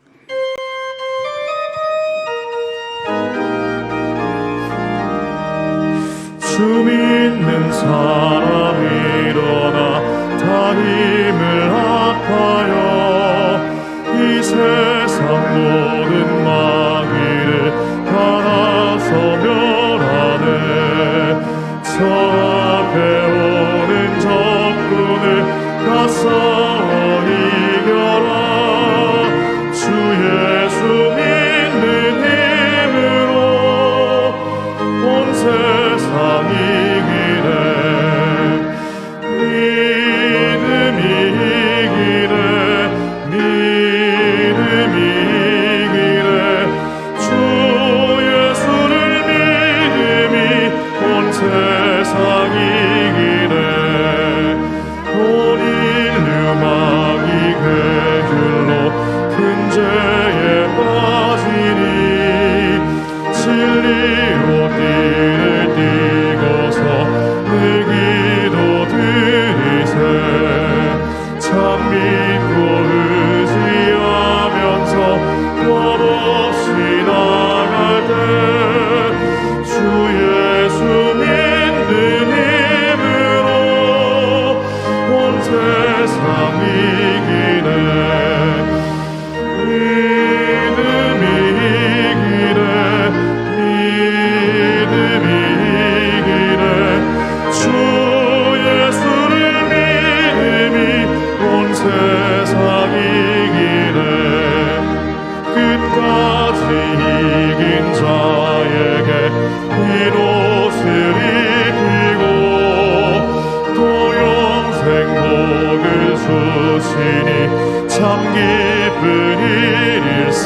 주 믿는 사람 일어나 다 힘을 합하여 이 세상 모든 마귀를 갈아서 멸하네. 저 앞에 오는 적군을 다 싸워 이겨라. 주 예수 믿는 힘으로 온 세상 이기네. 믿음이 이기네. 믿음이 이기네. 주 예수를 믿음이 온 세상 이기네. 온 인류 마귀 괴줄로 큰 죄에 빠지니 진리로 띠를 띠고서 늘 기도 드리세. 참 믿고 의지하면서 겁없이 나갈 때 주 예수 믿는 힘으로 온 세상 이기네. 믿음이 이기네. 믿음이 이기네. 주 예수를 믿음이 온 세상 이기네. 끝까지 이긴 자에게 이 옷을 입히고 또 영생 복을 주시니 참 기쁜 일일세.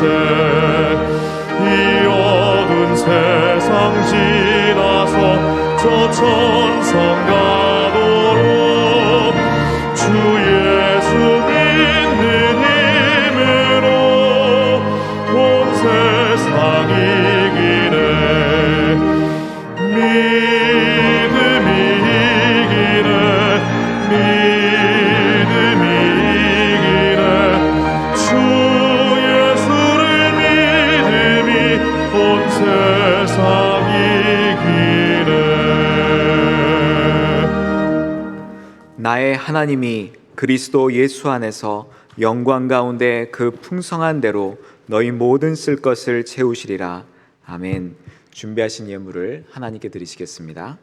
이 어두운 세상 지나서 저 천성 가도록 주 예수 믿는 힘으로 온 세상 이기네. 믿음이 이기네. 믿음이 이기네. 주 예수를 믿음이 온 세상 이기네. 나의 하나님이 그리스도 예수 안에서 영광 가운데 그 풍성한 대로 너희 모든 쓸 것을 채우시리라. 아멘. 준비하신 예물을 하나님께 드리시겠습니다.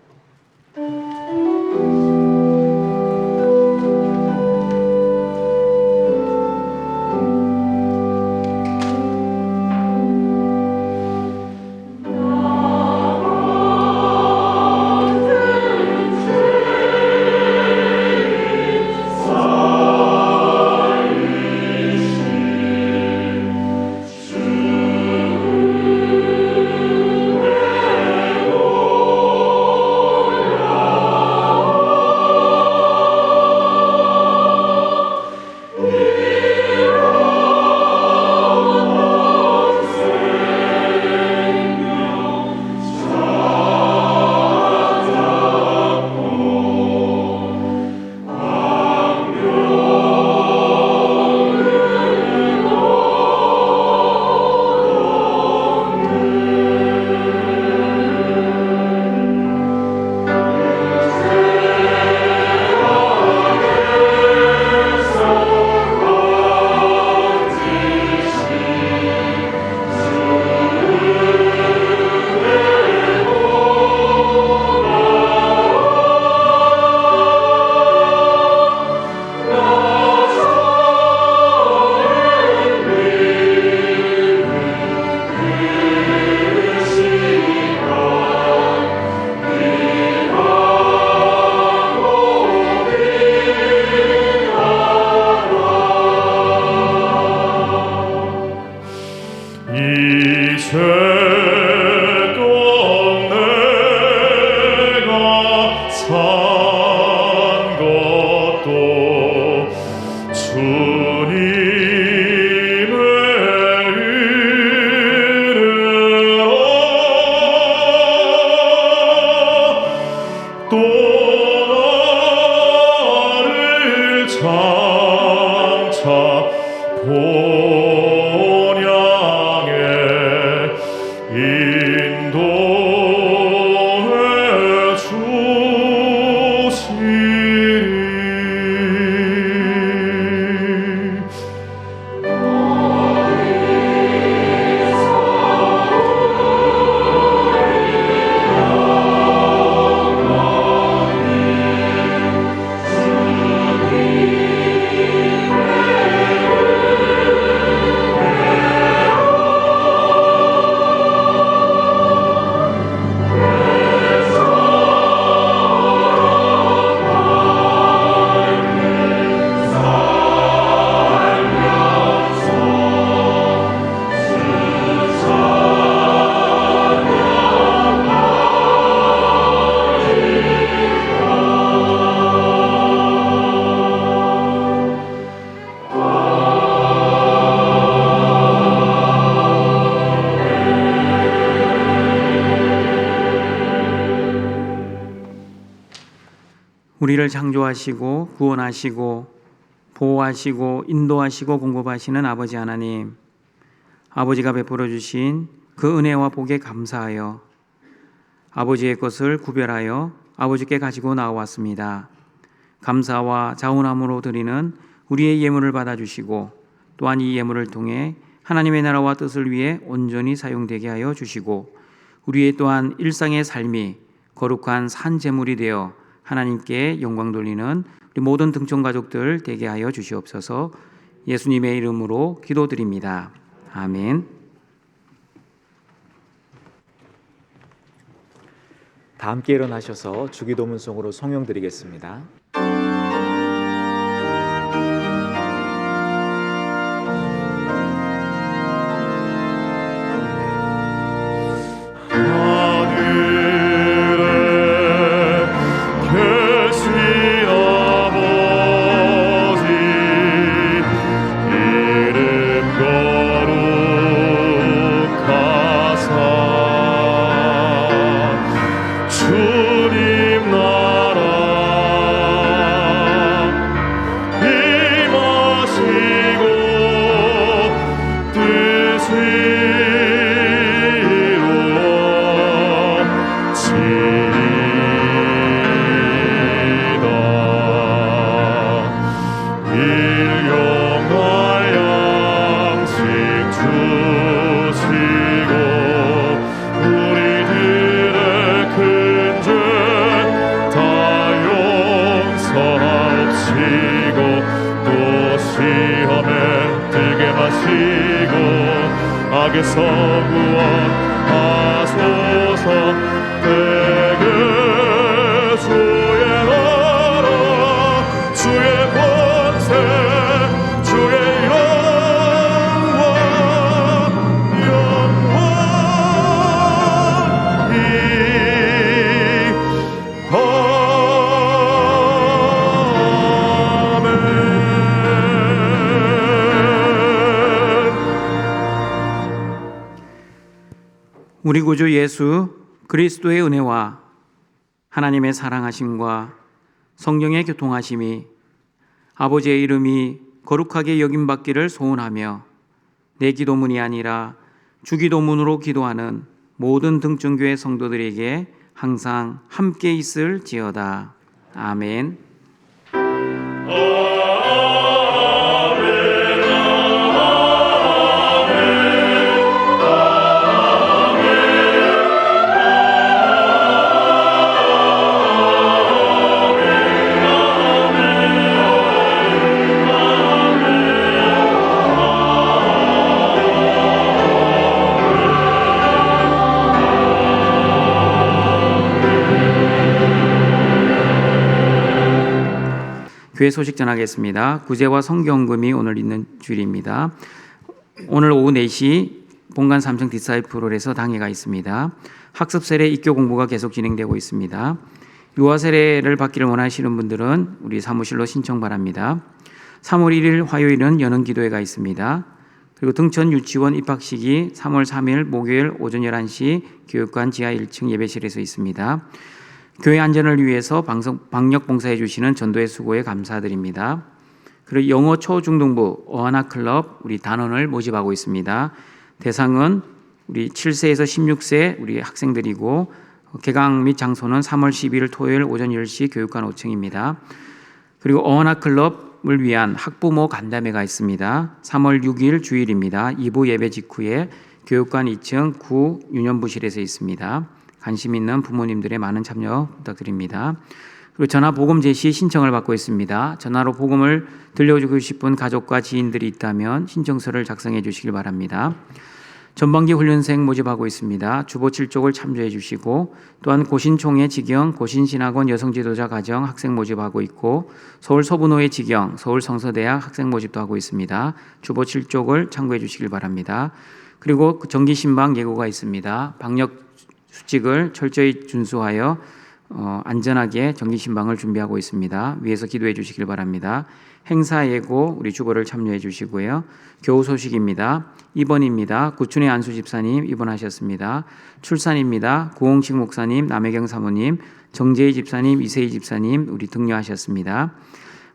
주님의 은혜로 또 나를 장차 본향에 인도해 주시리. 우리를 창조하시고 구원하시고 보호하시고 인도하시고 공급하시는 아버지 하나님, 아버지가 베풀어 주신 그 은혜와 복에 감사하여 아버지의 것을 구별하여 아버지께 가지고 나왔습니다. 감사와 자원함으로 드리는 우리의 예물을 받아주시고 또한 이 예물을 통해 하나님의 나라와 뜻을 위해 온전히 사용되게 하여 주시고 우리의 또한 일상의 삶이 거룩한 산 제물이 되어 하나님께 영광 돌리는 우리 모든 등촌 가족들 되게 하여 주시옵소서. 예수님의 이름으로 기도드립니다. 아멘. 다 함께 일어나셔서 주기도문송으로 성령드리겠습니다. 악에서 구원하소서. 되게 주의 나라 주의 권세 주의 영광이 우리 구주 예수 그리스도의 은혜와 하나님의 사랑하심과 성령의 교통하심이 아버지의 이름이 거룩하게 여김받기를 소원하며 내 기도문이 아니라 주기도문으로 기도하는 모든 등촌교회 성도들에게 항상 함께 있을지어다. 아멘. 교회 소식 전하겠습니다. 구제와 성경금이 오늘 있는 주일입니다. 오늘 오후 4시 본관 3층 디사이플홀에서 당회가 있습니다. 학습 세례 입교 공부가 계속 진행되고 있습니다. 유아 세례를 받기를 원하시는 분들은 우리 사무실로 신청 바랍니다. 3월 1일 화요일은 여는 기도회가 있습니다. 그리고 등촌 유치원 입학식이 3월 3일 목요일 오전 11시 교육관 지하 1층 예배실에서 있습니다. 교회 안전을 위해서 방역 봉사해 주시는 전도의 수고에 감사드립니다. 그리고 영어 초중등부 어하나 클럽 우리 단원을 모집하고 있습니다. 대상은 우리 7세에서 16세 우리 학생들이고 개강 및 장소는 3월 12일 토요일 오전 10시 교육관 5층입니다. 그리고 어하나 클럽을 위한 학부모 간담회가 있습니다. 3월 6일 주일입니다. 2부 예배 직후에 교육관 2층 구 유년부실에서 있습니다. 관심 있는 부모님들의 많은 참여 부탁드립니다. 그리고 전화 복음 제시 신청을 받고 있습니다. 전화로 복음을 들려주고 싶은 가족과 지인들이 있다면 신청서를 작성해 주시길 바랍니다. 전반기 훈련생 모집하고 있습니다. 주보 7족을 참조해 주시고 또한 고신총회 지경, 고신신학원 여성지도자 가정 학생 모집하고 있고 서울 서부노회 지경, 서울 성서대학 학생 모집도 하고 있습니다. 주보 7족을 참고해 주시길 바랍니다. 그리고 정기신방 예고가 있습니다. 방역 수칙을 철저히 준수하여 안전하게 정기신방을 준비하고 있습니다. 위에서 기도해 주시길 바랍니다. 행사 예고 우리 주보를 참여해 주시고요. 교우 소식입니다. 입원입니다. 구춘의 안수 집사님 입원하셨습니다. 출산입니다. 구홍식 목사님, 남혜경 사모님, 정재희 집사님, 이세희 집사님 우리 등려하셨습니다.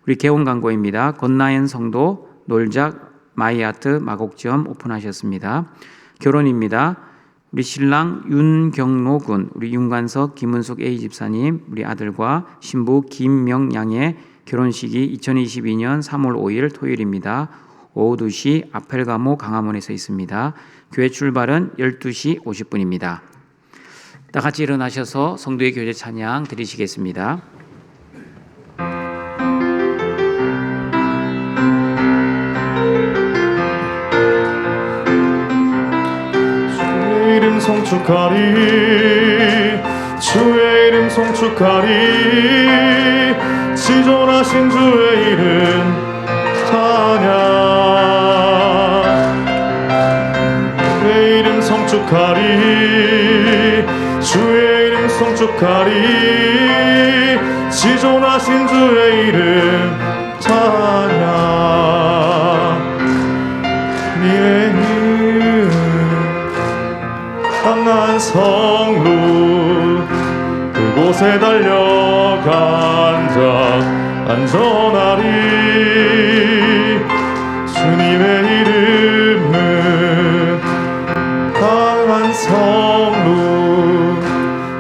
우리 개원 광고입니다. 권나연 성도 놀작 마이아트 마곡점 오픈하셨습니다. 결혼입니다. 우리 신랑 윤경로 군, 우리 윤관석, 김은숙 A 집사님, 우리 아들과 신부 김명양의 결혼식이 2022년 3월 5일 토요일입니다. 오후 2시 아펠가모 강화문에서 있습니다. 교회 출발은 12시 50분입니다. 다 같이 일어나셔서 성도의 교제 찬양 드리시겠습니다. 주의 이름 송축하리 주의 이름 송축하리 지존하신 주의 이름 찬양 주의 이름 송축하리 주의 이름 송축하리 지존하신 주의 이름 찬양 주의 이름 강한 성루 그곳에 달려간 자 안전하리 주님의 이름은 강한 성루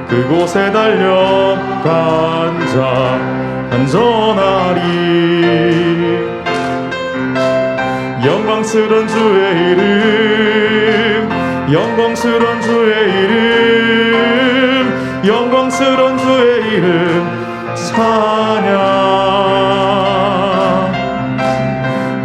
그곳에 달려간 자 안전하리 영광스런 주의 이름 영광스런 주의 이름 영광스런 주의 이름 찬양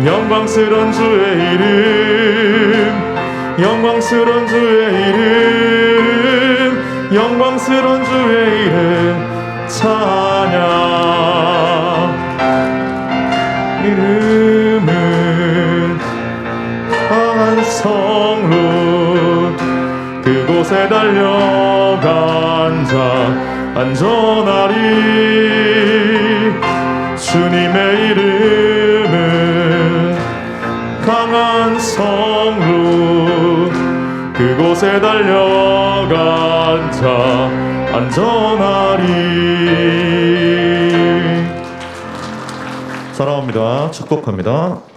영광스런 주의 이름 영광스런 주의 이름 영광스런 주의 이름 찬양 이름은 강한 성루 그곳에 달려간 자 안전하리 주님의 이름은 강한 성루 그곳에 달려간 자 안전하리 사랑합니다. 축복합니다.